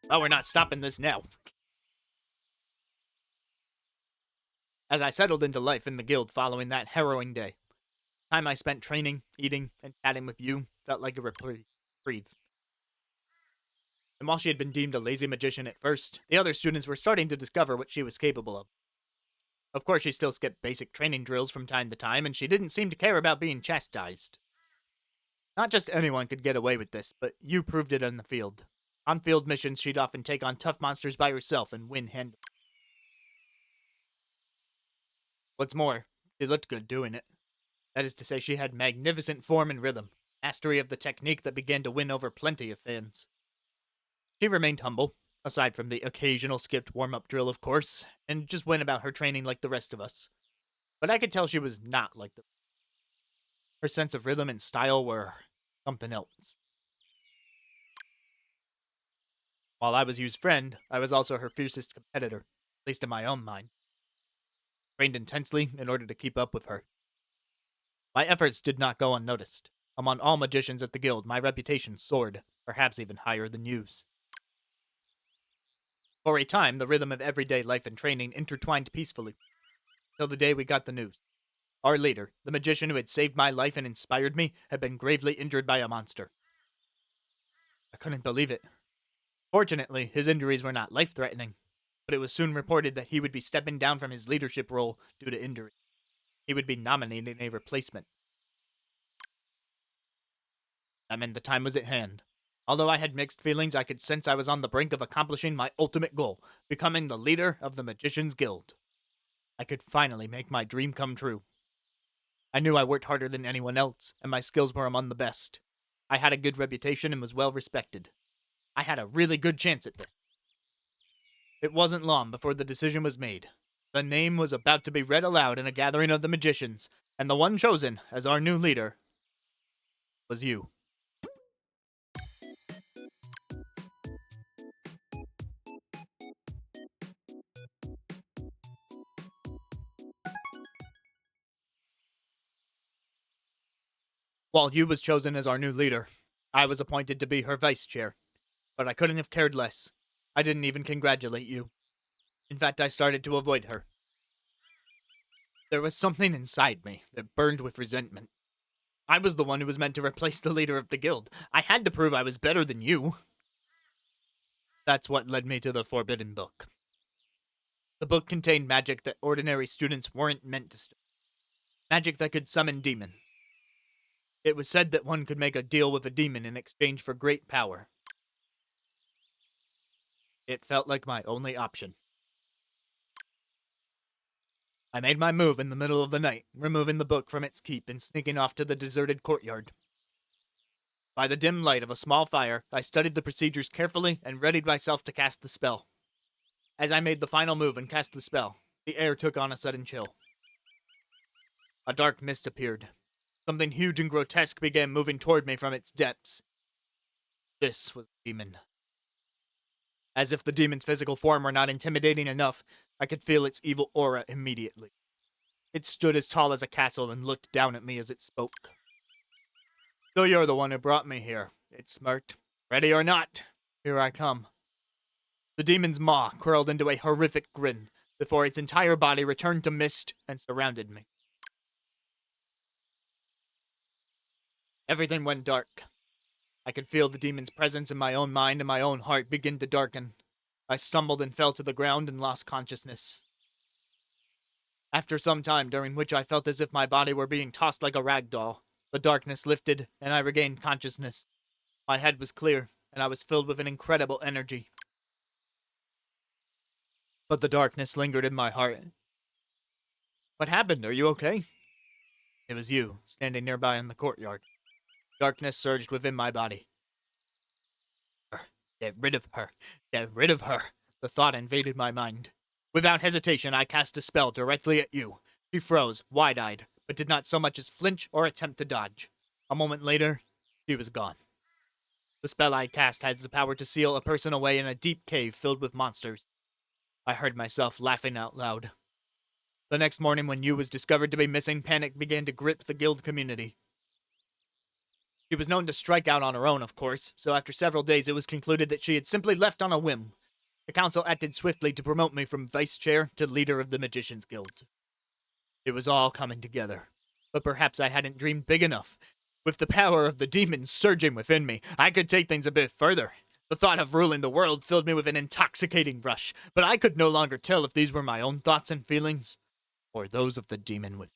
Oh, we're not stopping this now. As I settled into life in the guild following that harrowing day, time I spent training, eating, and chatting with you felt like a reprieve. And while she had been deemed a lazy magician at first, the other students were starting to discover what she was capable of. Of course, she still skipped basic training drills from time to time, and she didn't seem to care about being chastised. Not just anyone could get away with this, but you proved it in the field. On field missions, she'd often take on tough monsters by herself and win handily. What's more, she looked good doing it. That is to say, she had magnificent form and rhythm, mastery of the technique that began to win over plenty of fans. She remained humble, aside from the occasional skipped warm-up drill, of course, and just went about her training like the rest of us. But I could tell she was not like the. Her sense of rhythm and style were something else. While I was Yu's friend, I was also her fiercest competitor, at least in my own mind. Trained intensely in order to keep up with her. My efforts did not go unnoticed. Among all magicians at the guild, my reputation soared, perhaps even higher than Yu's. For a time, the rhythm of everyday life and training intertwined peacefully, till the day we got the news. Our leader, the magician who had saved my life and inspired me, had been gravely injured by a monster. I couldn't believe it. Fortunately, his injuries were not life-threatening, but it was soon reported that he would be stepping down from his leadership role due to injury. He would be nominating a replacement. That meant the time was at hand. Although I had mixed feelings, I could sense I was on the brink of accomplishing my ultimate goal, becoming the leader of the Magician's Guild. I could finally make my dream come true. I knew I worked harder than anyone else, and my skills were among the best. I had a good reputation and was well respected. I had a really good chance at this. It wasn't long before the decision was made. The name was about to be read aloud in a gathering of the magicians, and the one chosen as our new leader was you. While Yu was chosen as our new leader, I was appointed to be her vice chair. But I couldn't have cared less. I didn't even congratulate you. In fact, I started to avoid her. There was something inside me that burned with resentment. I was the one who was meant to replace the leader of the guild. I had to prove I was better than you. That's what led me to the Forbidden Book. The book contained magic that ordinary students weren't meant to study. Magic that could summon demons. It was said that one could make a deal with a demon in exchange for great power. It felt like my only option. I made my move in the middle of the night, removing the book from its keep and sneaking off to the deserted courtyard. By the dim light of a small fire, I studied the procedures carefully and readied myself to cast the spell. As I made the final move and cast the spell, the air took on a sudden chill. A dark mist appeared. Something huge and grotesque began moving toward me from its depths. This was the demon. As if the demon's physical form were not intimidating enough, I could feel its evil aura immediately. It stood as tall as a castle and looked down at me as it spoke. So you're the one who brought me here, it smirked. Ready or not, here I come. The demon's maw curled into a horrific grin before its entire body returned to mist and surrounded me. Everything went dark. I could feel the demon's presence in my own mind and my own heart begin to darken. I stumbled and fell to the ground and lost consciousness. After some time, during which I felt as if my body were being tossed like a rag doll, the darkness lifted and I regained consciousness. My head was clear, and I was filled with an incredible energy. But the darkness lingered in my heart. What happened? Are you okay? It was you, standing nearby in the courtyard. Darkness surged within my body. Get rid of her. Get rid of her. The thought invaded my mind. Without hesitation, I cast a spell directly at you. She froze, wide-eyed, but did not so much as flinch or attempt to dodge. A moment later, she was gone. The spell I cast has the power to seal a person away in a deep cave filled with monsters. I heard myself laughing out loud. The next morning, when Yu was discovered to be missing, panic began to grip the guild community. She was known to strike out on her own, of course, so after several days it was concluded that she had simply left on a whim. The council acted swiftly to promote me from vice chair to leader of the Magician's Guild. It was all coming together, but perhaps I hadn't dreamed big enough. With the power of the demons surging within me, I could take things a bit further. The thought of ruling the world filled me with an intoxicating rush, but I could no longer tell if these were my own thoughts and feelings, or those of the demon within.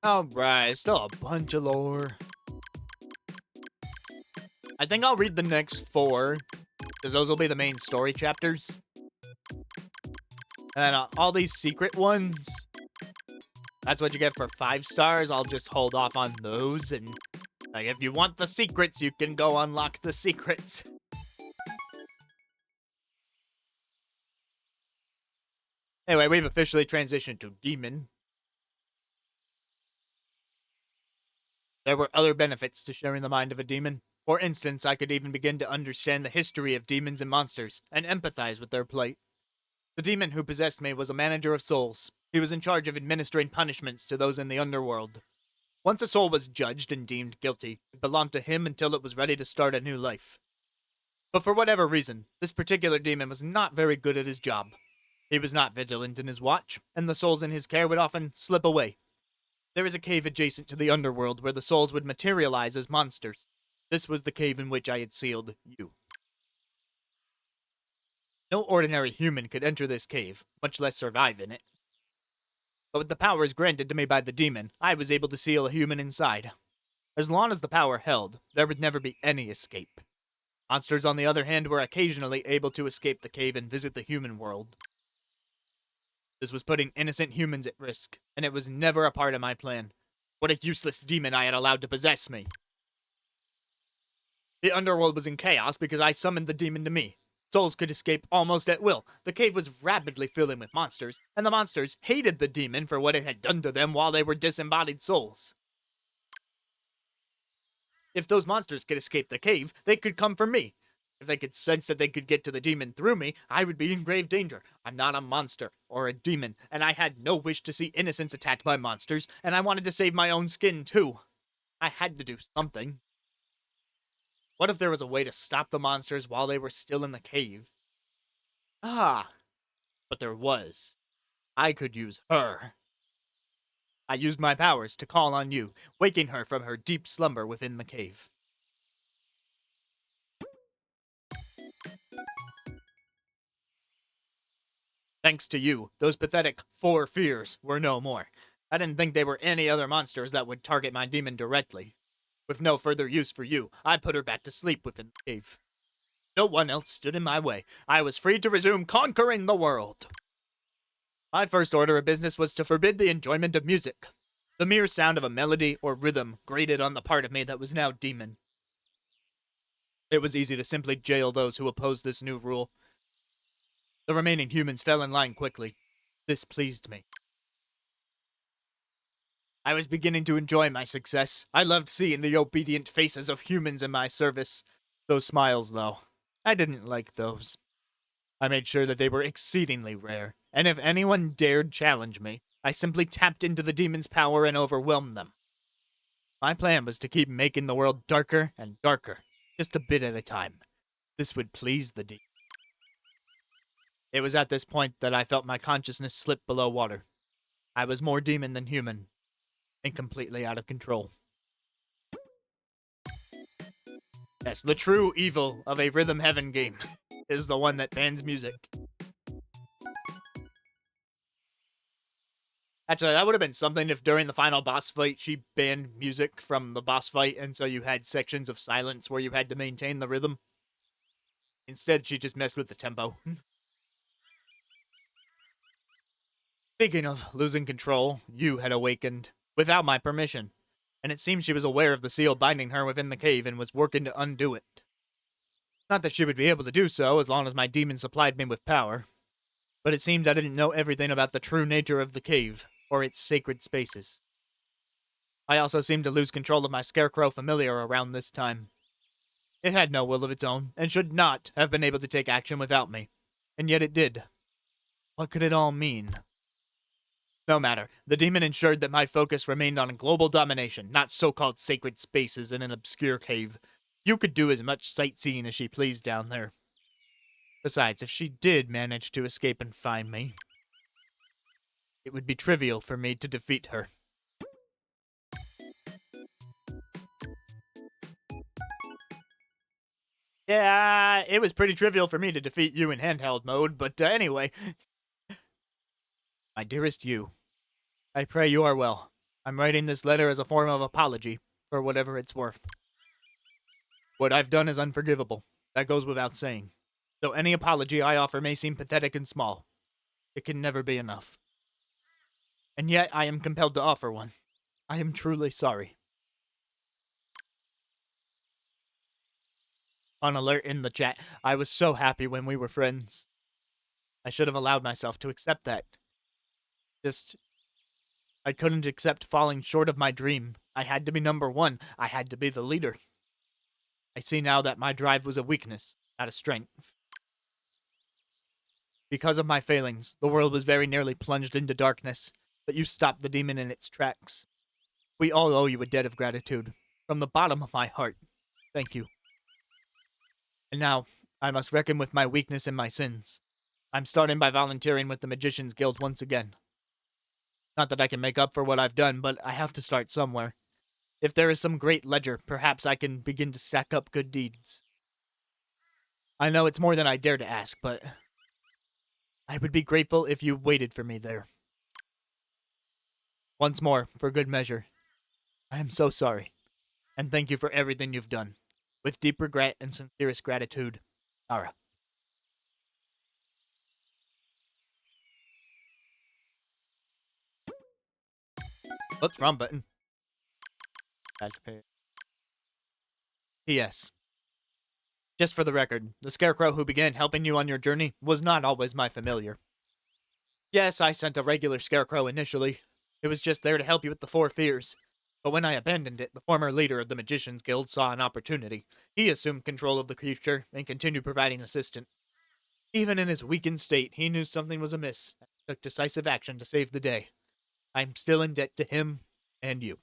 Alright, still a bunch of lore. I think I'll read the next 4, because those will be the main story chapters. And all these secret ones, that's what you get for 5 stars. I'll just hold off on those, and like, if you want the secrets, you can go unlock the secrets. Anyway, we've officially transitioned to demon. There were other benefits to sharing the mind of a demon. For instance, I could even begin to understand the history of demons and monsters, and empathize with their plight. The demon who possessed me was a manager of souls. He was in charge of administering punishments to those in the underworld. Once a soul was judged and deemed guilty, it belonged to him until it was ready to start a new life. But for whatever reason, this particular demon was not very good at his job. He was not vigilant in his watch, and the souls in his care would often slip away. There is a cave adjacent to the underworld where the souls would materialize as monsters. This was the cave in which I had sealed you. No ordinary human could enter this cave, much less survive in it. But with the powers granted to me by the demon, I was able to seal a human inside. As long as the power held, there would never be any escape. Monsters, on the other hand, were occasionally able to escape the cave and visit the human world. This was putting innocent humans at risk, and it was never a part of my plan. What a useless demon I had allowed to possess me. The underworld was in chaos because I summoned the demon to me. Souls could escape almost at will. The cave was rapidly filling with monsters, and the monsters hated the demon for what it had done to them while they were disembodied souls. If those monsters could escape the cave, they could come for me. If they could sense that they could get to the demon through me, I would be in grave danger. I'm not a monster or a demon, and I had no wish to see innocents attacked by monsters, and I wanted to save my own skin too. I had to do something. What if there was a way to stop the monsters while they were still in the cave? Ah, but there was. I could use her. I used my powers to call on you, waking her from her deep slumber within the cave. Thanks to you, those pathetic four fears were no more. I didn't think they were any other monsters that would target my demon directly. With no further use for you, I put her back to sleep within the cave. No one else stood in my way. I was free to resume conquering the world. My first order of business was to forbid the enjoyment of music. The mere sound of a melody or rhythm grated on the part of me that was now demon. It was easy to simply jail those who opposed this new rule. The remaining humans fell in line quickly. This pleased me. I was beginning to enjoy my success. I loved seeing the obedient faces of humans in my service. Those smiles, though, I didn't like those. I made sure that they were exceedingly rare, and if anyone dared challenge me, I simply tapped into the demon's power and overwhelmed them. My plan was to keep making the world darker and darker, just a bit at a time. This would please the demon. It was at this point that I felt my consciousness slip below water. I was more demon than human, and completely out of control. Yes, the true evil of a Rhythm Heaven game is the one that bans music. Actually, that would have been something if during the final boss fight she banned music from the boss fight, and so you had sections of silence where you had to maintain the rhythm. Instead, she just messed with the tempo. Speaking of losing control, you had awakened without my permission, and it seems she was aware of the seal binding her within the cave and was working to undo it. Not that she would be able to do so as long as my demon supplied me with power, but it seemed I didn't know everything about the true nature of the cave or its sacred spaces. I also seemed to lose control of my scarecrow familiar around this time. It had no will of its own, and should not have been able to take action without me. And yet it did. What could it all mean? No matter. The demon ensured that my focus remained on global domination, not so-called sacred spaces in an obscure cave. You could do as much sightseeing as she pleased down there. Besides, if she did manage to escape and find me, it would be trivial for me to defeat her. Yeah, it was pretty trivial for me to defeat you in handheld mode, but anyway. My dearest you, I pray you are well. I'm writing this letter as a form of apology, for whatever it's worth. What I've done is unforgivable. That goes without saying. Though any apology I offer may seem pathetic and small, it can never be enough. And yet I am compelled to offer one. I am truly sorry. On alert in the chat, I was so happy when we were friends. I should have allowed myself to accept that. Just, I couldn't accept falling short of my dream. I had to be number one. I had to be the leader. I see now that my drive was a weakness, not a strength. Because of my failings, the world was very nearly plunged into darkness, but you stopped the demon in its tracks. We all owe you a debt of gratitude. From the bottom of my heart, thank you. And now, I must reckon with my weakness and my sins. I'm starting by volunteering with the Magician's Guild once again. Not that I can make up for what I've done, but I have to start somewhere. If there is some great ledger, perhaps I can begin to stack up good deeds. I know it's more than I dare to ask, but I would be grateful if you waited for me there. Once more, for good measure, I am so sorry, and thank you for everything you've done. With deep regret and sincerest gratitude, Nara. Oops, wrong button. Back to page. P.S. Just for the record, the Scarecrow who began helping you on your journey was not always my familiar. Yes, I sent a regular Scarecrow initially. It was just there to help you with the Four Fears. But when I abandoned it, the former leader of the Magician's Guild saw an opportunity. He assumed control of the creature and continued providing assistance. Even in his weakened state, he knew something was amiss and took decisive action to save the day. I'm still in debt to him and you.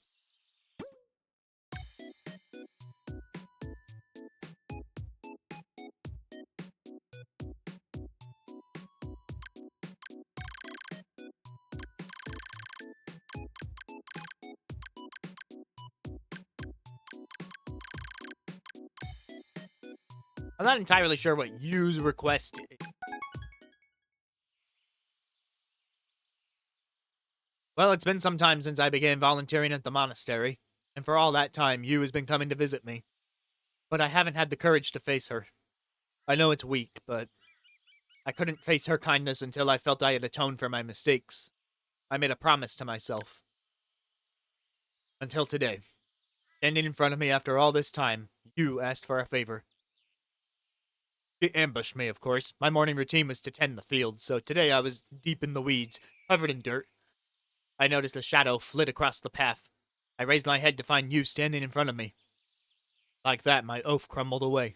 I'm not entirely sure what Yu's request is. Well, it's been some time since I began volunteering at the monastery, and for all that time, Yu has been coming to visit me. But I haven't had the courage to face her. I know it's weak, but I couldn't face her kindness until I felt I had atoned for my mistakes. I made a promise to myself. Until today. Standing in front of me after all this time, Yu asked for a favor. She ambushed me, of course. My morning routine was to tend the field, so today I was deep in the weeds, covered in dirt. I noticed a shadow flit across the path. I raised my head to find Yu standing in front of me. Like that, my oath crumbled away.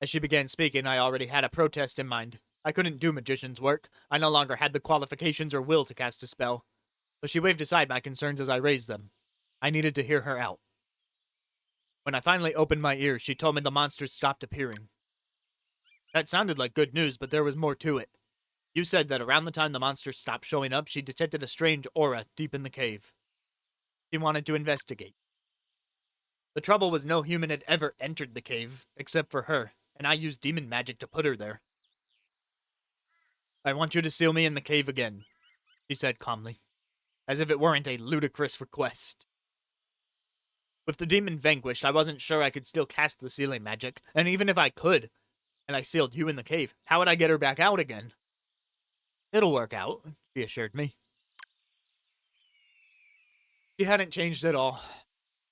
As she began speaking, I already had a protest in mind. I couldn't do magician's work. I no longer had the qualifications or will to cast a spell. But she waved aside my concerns as I raised them. I needed to hear her out. When I finally opened my ears, she told me the monsters stopped appearing. That sounded like good news, but there was more to it. You said that around the time the monsters stopped showing up, she detected a strange aura deep in the cave. She wanted to investigate. The trouble was no human had ever entered the cave, except for her, and I used demon magic to put her there. I want you to seal me in the cave again, she said calmly, as if it weren't a ludicrous request. With the demon vanquished, I wasn't sure I could still cast the sealing magic, and even if I could, and I sealed you in the cave, how would I get her back out again? It'll work out, she assured me. She hadn't changed at all,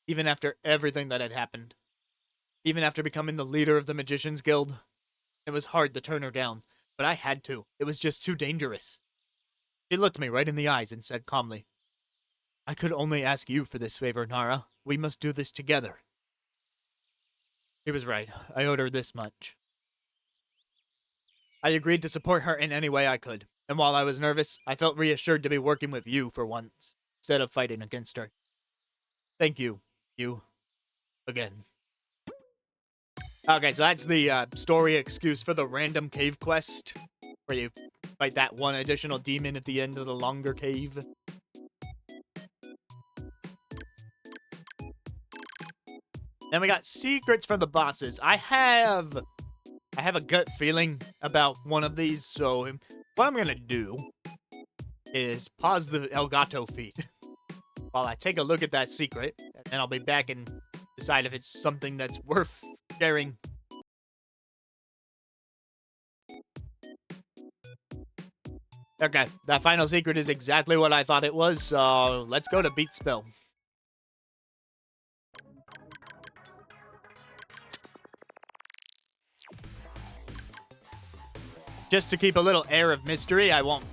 even after everything that had happened. Even after becoming the leader of the Magician's Guild. It was hard to turn her down, but I had to. It was just too dangerous. She looked me right in the eyes and said calmly, I could only ask you for this favor, Nara. We must do this together. She was right. I owed her this much. I agreed to support her in any way I could, and while I was nervous, I felt reassured to be working with you for once, instead of fighting against her. Thank you, you, again. Okay, so that's the story excuse for the random cave quest, where you fight that one additional demon at the end of the longer cave. Then we got secrets for the bosses. I have a gut feeling about one of these, so what I'm gonna do is pause the Elgato feed while I take a look at that secret, and then I'll be back and decide if it's something that's worth sharing. Okay, that final secret is exactly what I thought it was, so let's go to Beat Spell. Just to keep a little air of mystery, I won't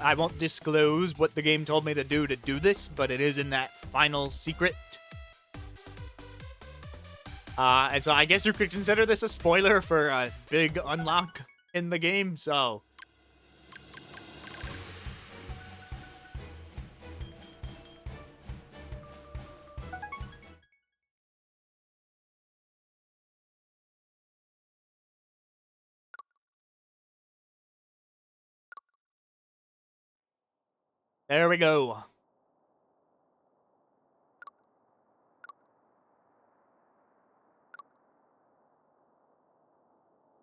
I won't disclose what the game told me to do this, but it is in that final secret. And so I guess you could consider this a spoiler for a big unlock in the game, so... There we go.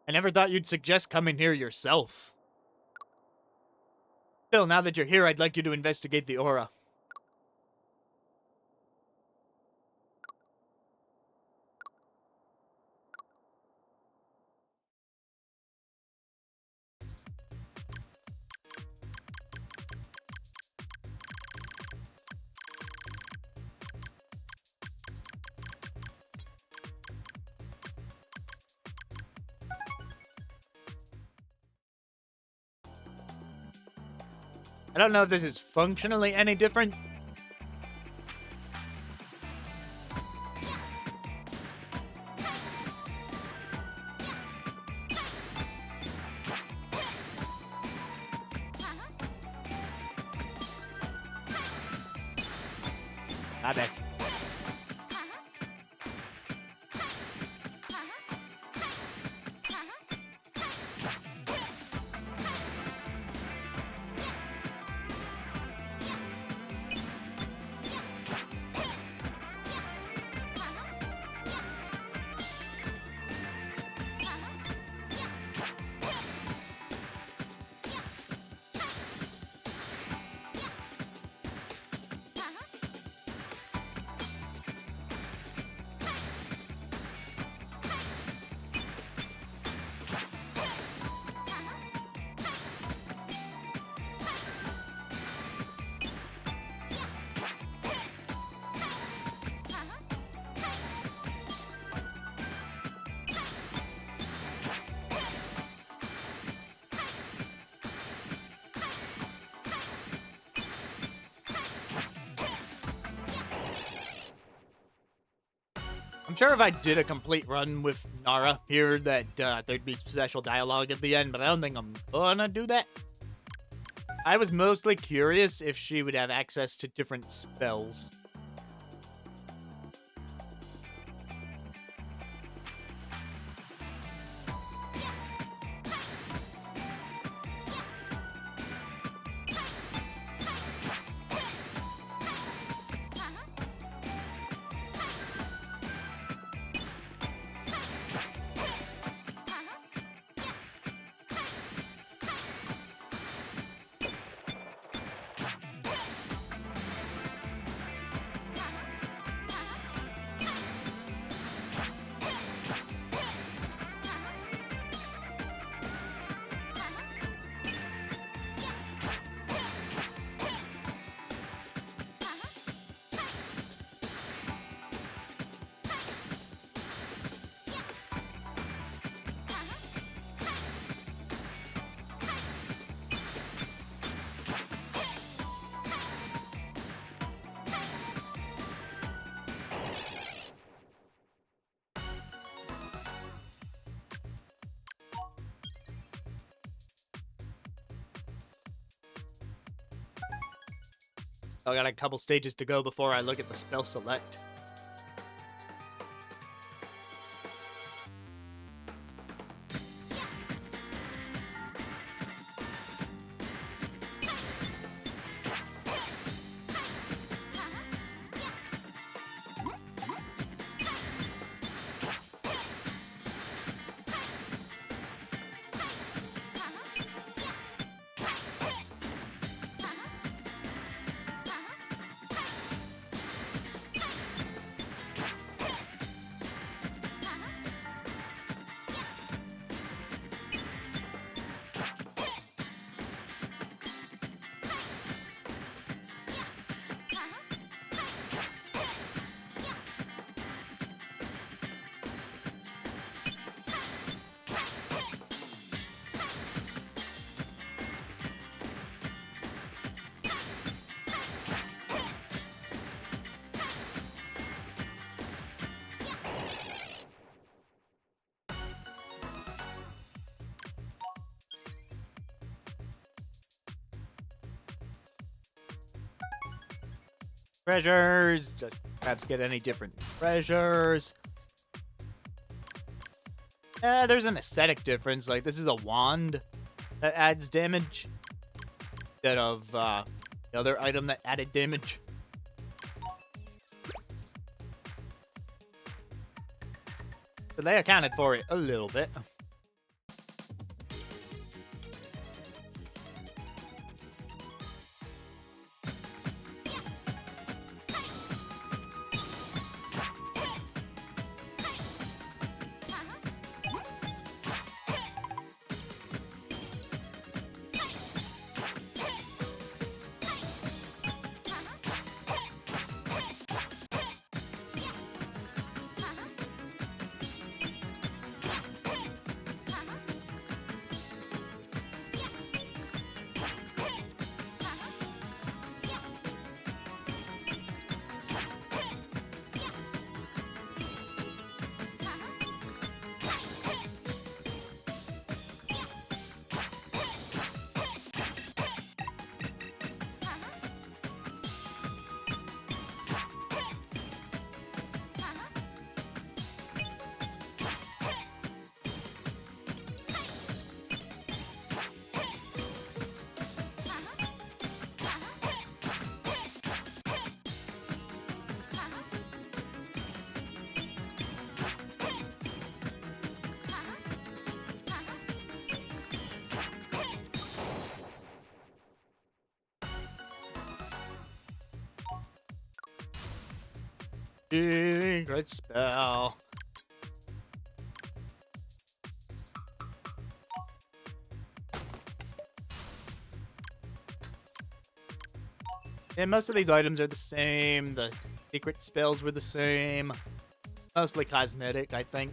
I never thought you'd suggest coming here yourself. Still, now that you're here, I'd like you to investigate the aura. I don't know if this is functionally any different. I bet. I'm sure if I did a complete run with Nara here that there'd be special dialogue at the end, but I don't think I'm gonna do that. I was mostly curious if she would have access to different spells. I got a couple stages to go before I look at the spell select. treasures. Just perhaps get any different treasures. There's an aesthetic difference. Like, this is a wand that adds damage instead of the other item that added damage. So they accounted for it a little bit. Secret spell. And most of these items are the same. The secret spells were the same. Mostly cosmetic, I think.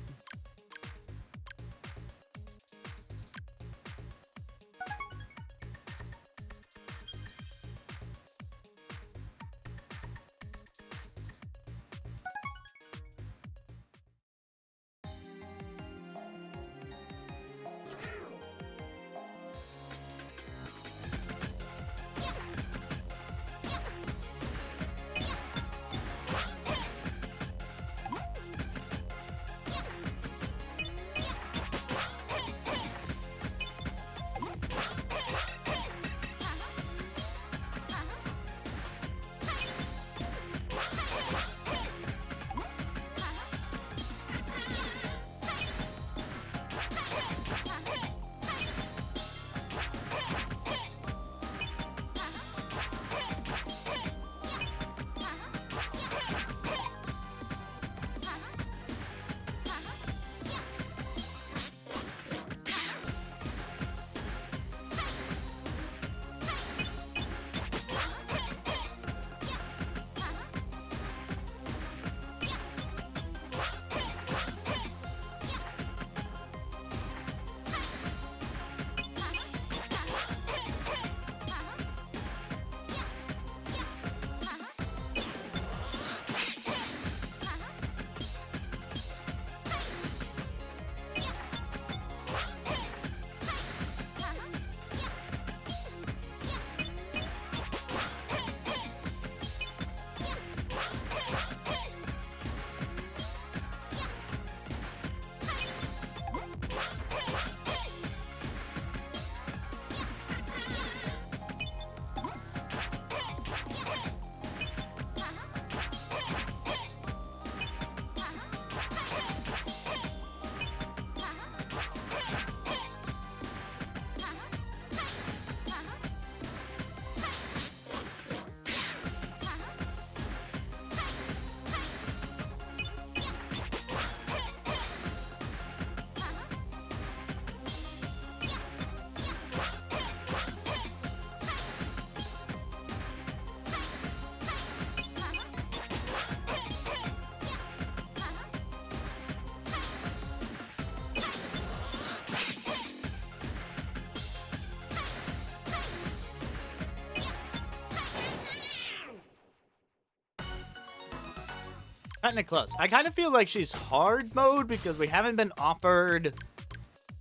Kinda close. I kind of feel like she's hard mode because we haven't been offered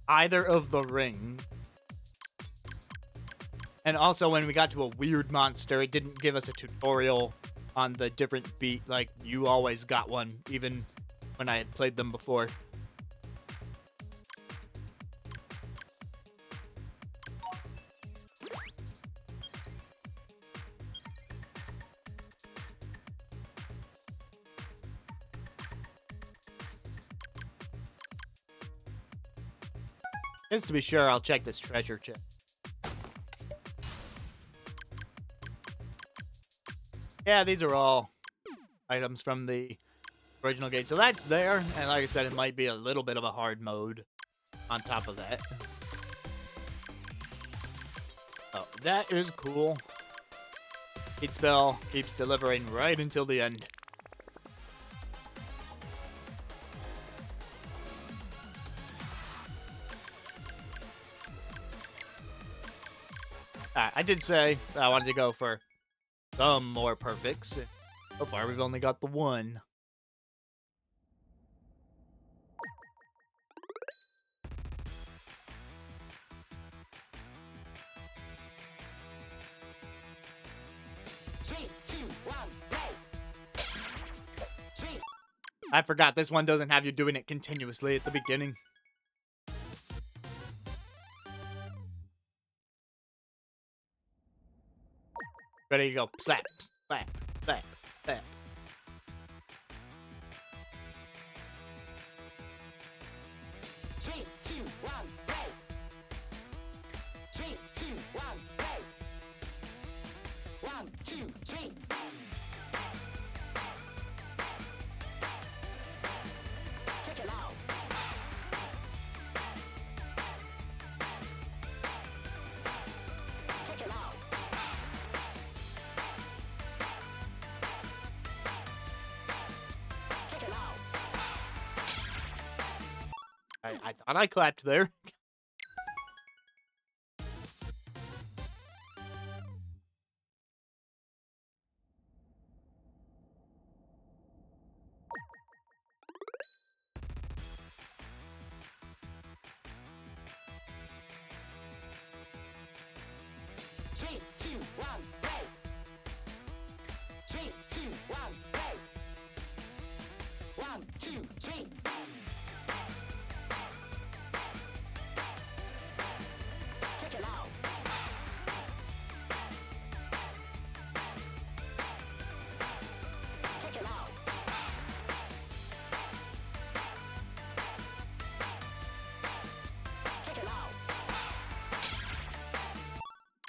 either of the ring. And also when we got to a weird monster, it didn't give us a tutorial on the different beat. Like, you always got one, even when I had played them before. Just to be sure, I'll check this treasure chest. Yeah, these are all items from the original game. So that's there. And like I said, it might be a little bit of a hard mode on top of that. Oh, that is cool. Each spell keeps delivering right until the end. I did say I wanted to go for some more perfects. So far, we've only got the one. I forgot this one doesn't have you doing it continuously at the beginning. Ready to go. Slap, slap, slap, slap. I thought I clapped there.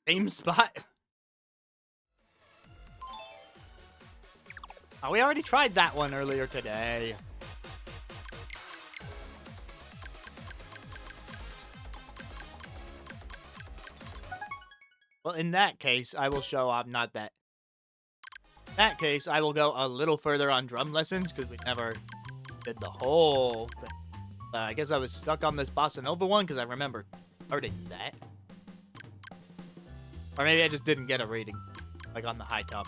Same spot. Oh, we already tried that one earlier today. Well, in that case, I will show off, not that. In that case, I will go a little further on drum lessons, because we never did the whole thing. I guess I was stuck on this Bossa Nova one, because I remember starting that. Or maybe I just didn't get a rating, like on the high top.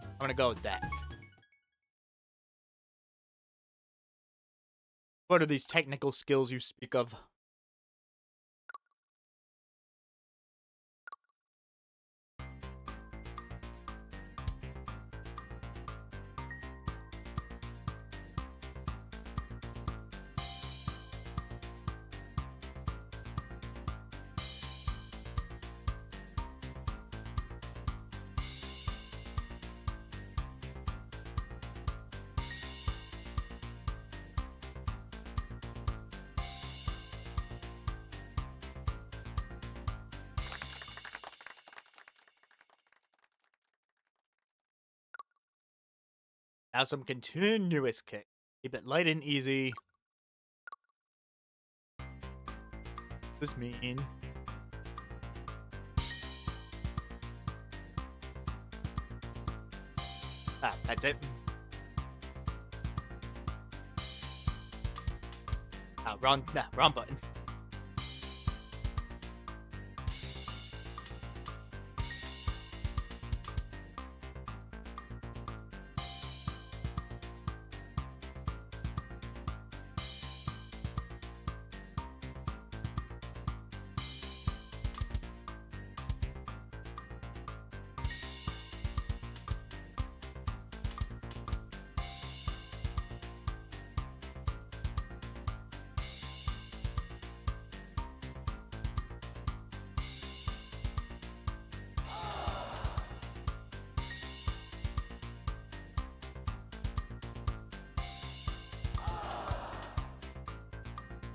I'm gonna go with that. What are these technical skills you speak of? Now some continuous kick. Keep it light and easy. What does this mean? Ah, that's it. Ah, wrong button.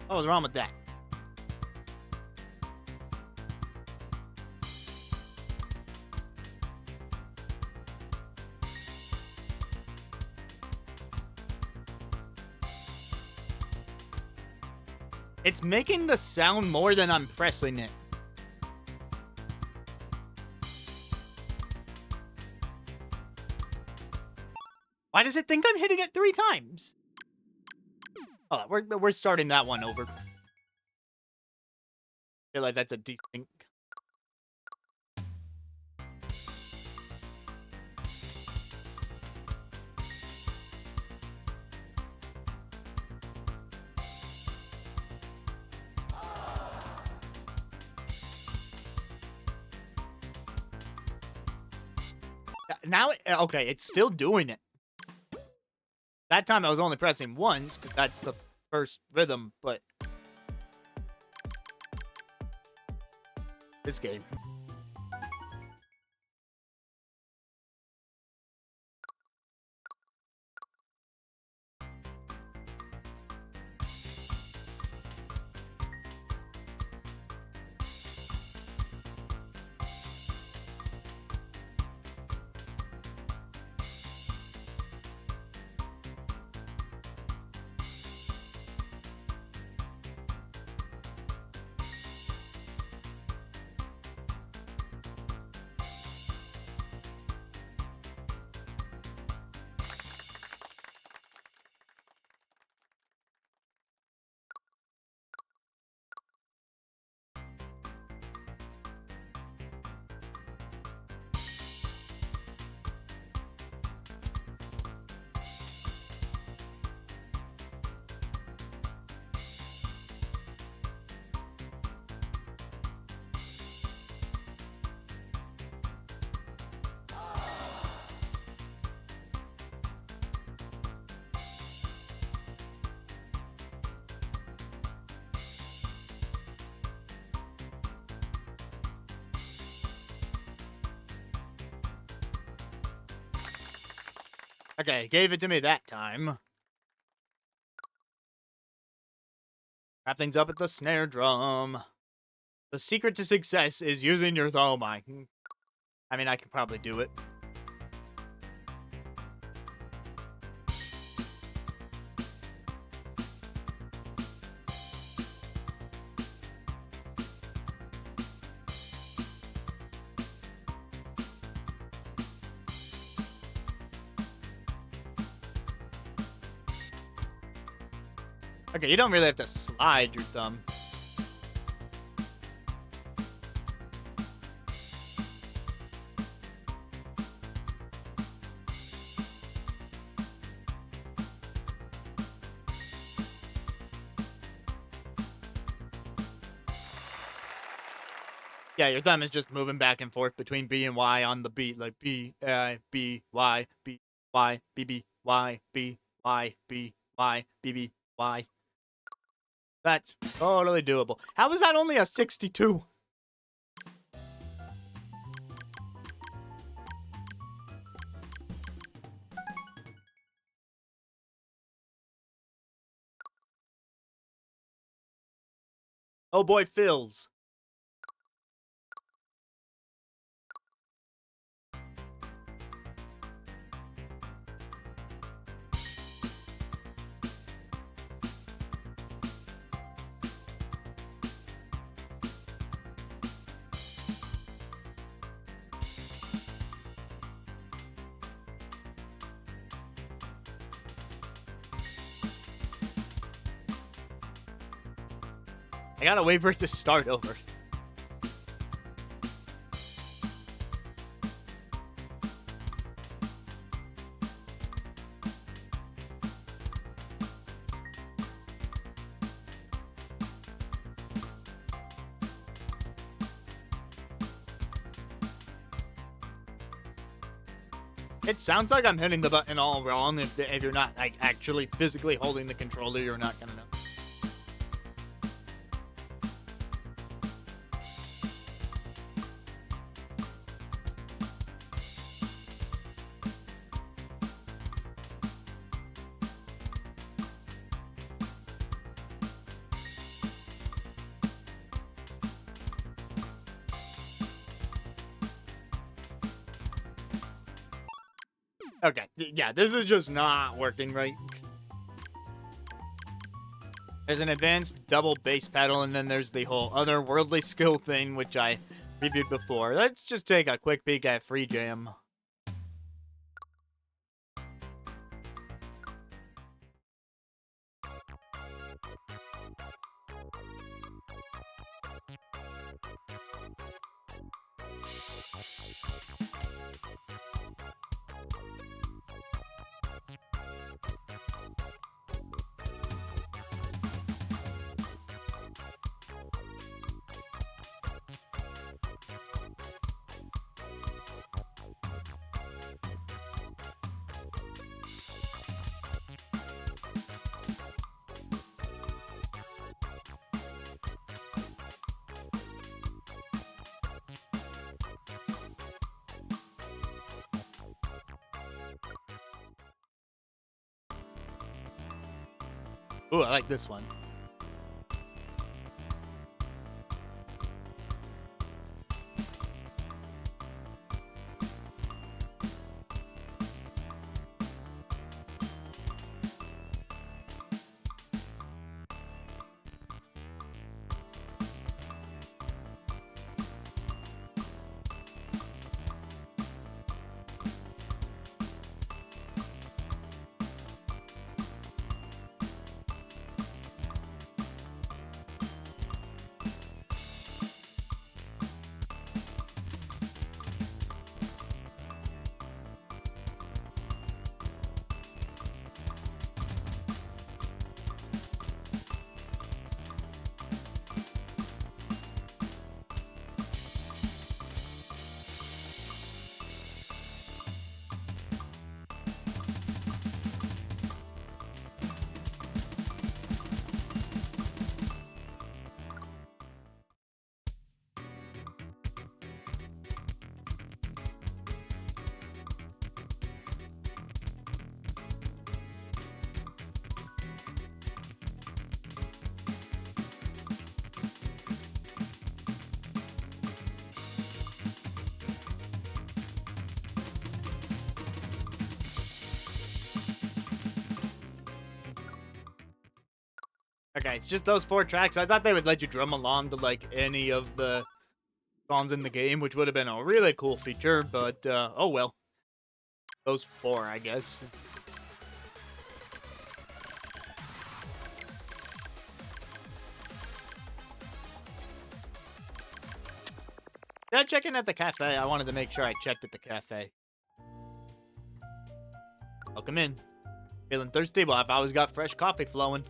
What was wrong with that? It's making the sound more than I'm pressing it. Why does it think I'm hitting it 3 times? Oh, we're starting that one over. Feel like that's a decent. Now, okay, it's still doing it. That time I was only pressing once, because that's the first rhythm, but... This game. Okay, gave it to me that time. Wrap things up at the snare drum. The secret to success is using your thumb. I mean, I can probably do it. Okay, you don't really have to slide your thumb. Yeah, your thumb is just moving back and forth between B and Y on the beat, like B, B, Y, B, Y, B, B, Y, B, Y, B, Y, B, B, Y. That's totally doable. How is that only a 62? Oh boy, Phils. I gotta wait for it to start over. It sounds like I'm hitting the button all wrong. If you're not like actually physically holding the controller, you're not gonna know. Okay, yeah, this is just not working right. There's an advanced double bass pedal, and then there's the whole otherworldly skill thing, which I reviewed before. Let's just take a quick peek at Free Jam. Ooh, I like this one. Okay, it's just those 4 tracks. I thought they would let you drum along to, like, any of the songs in the game, which would have been a really cool feature, but, oh well. Those 4, I guess. Yeah, checking at the cafe. I wanted to make sure I checked at the cafe. Welcome in. Feeling thirsty? Well, I've always got fresh coffee flowing.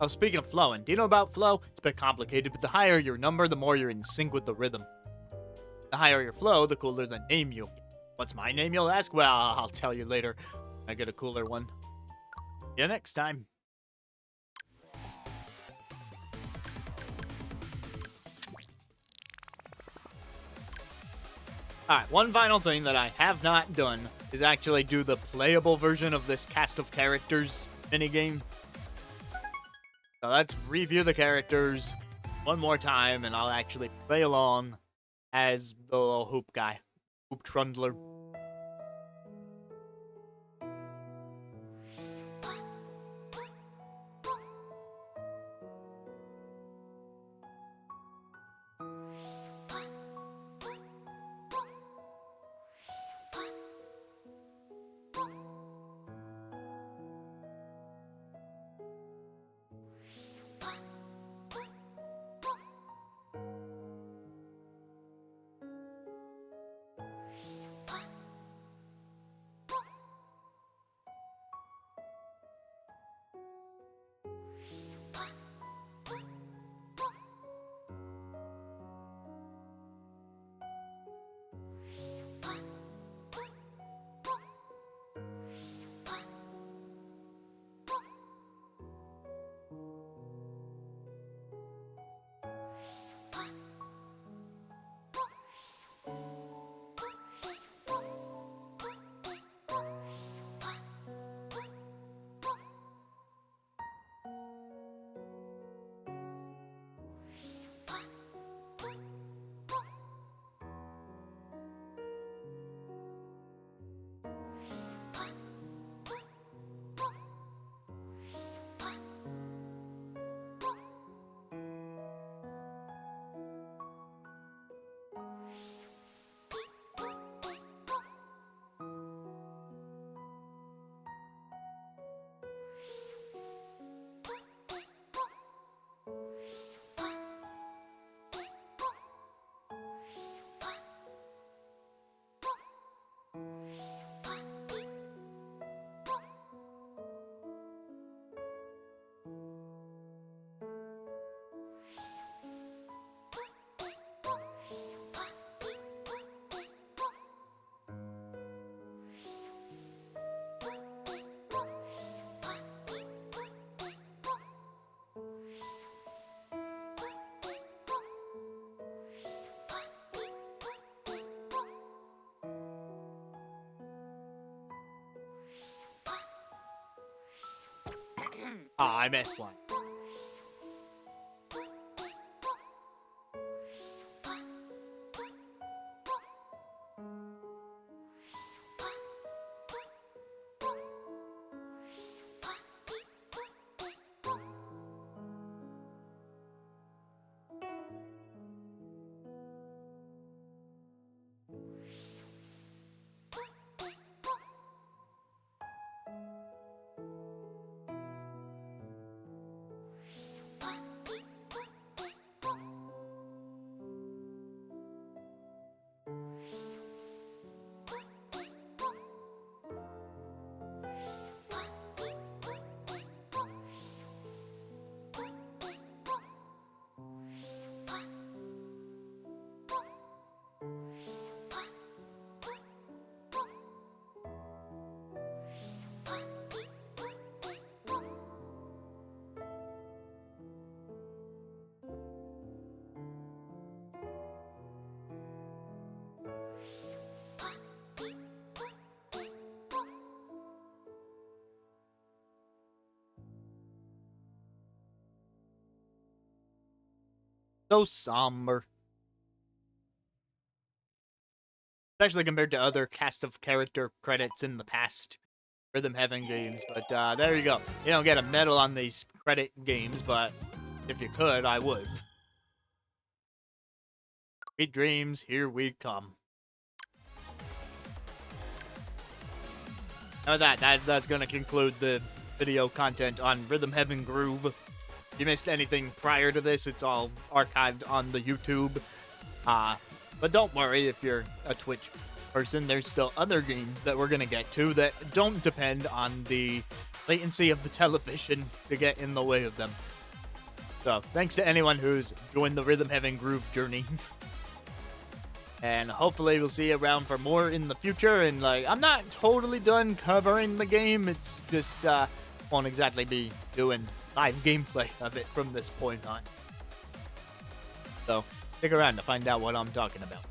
Oh, speaking of flowing, do you know about flow? It's a bit complicated, but the higher your number, the more you're in sync with the rhythm. The higher your flow, the cooler the name you'll get. What's my name, you'll ask? Well, I'll tell you later. I get a cooler one. See you next time. Alright, one final thing that I have not done is actually do the playable version of this cast of characters minigame. So let's review the characters one more time, and I'll actually play along as the little hoop guy. Hoop Trundler. Ah, I missed one. So somber. Especially compared to other cast of character credits in the past Rhythm Heaven games. But there you go. You don't get a medal on these credit games, but if you could, I would. Sweet dreams, here we come. Now that's gonna conclude the video content on Rhythm Heaven Groove. If you missed anything prior to this, it's all archived on the YouTube. But don't worry if you're a Twitch person, there's still other games that we're gonna get to that don't depend on the latency of the television to get in the way of them. So, thanks to anyone who's joined the Rhythm Heaven Groove journey. And hopefully we'll see you around for more in the future. And, like, I'm not totally done covering the game. It's just, won't exactly be doing live gameplay of it from this point on. So, stick around to find out what I'm talking about.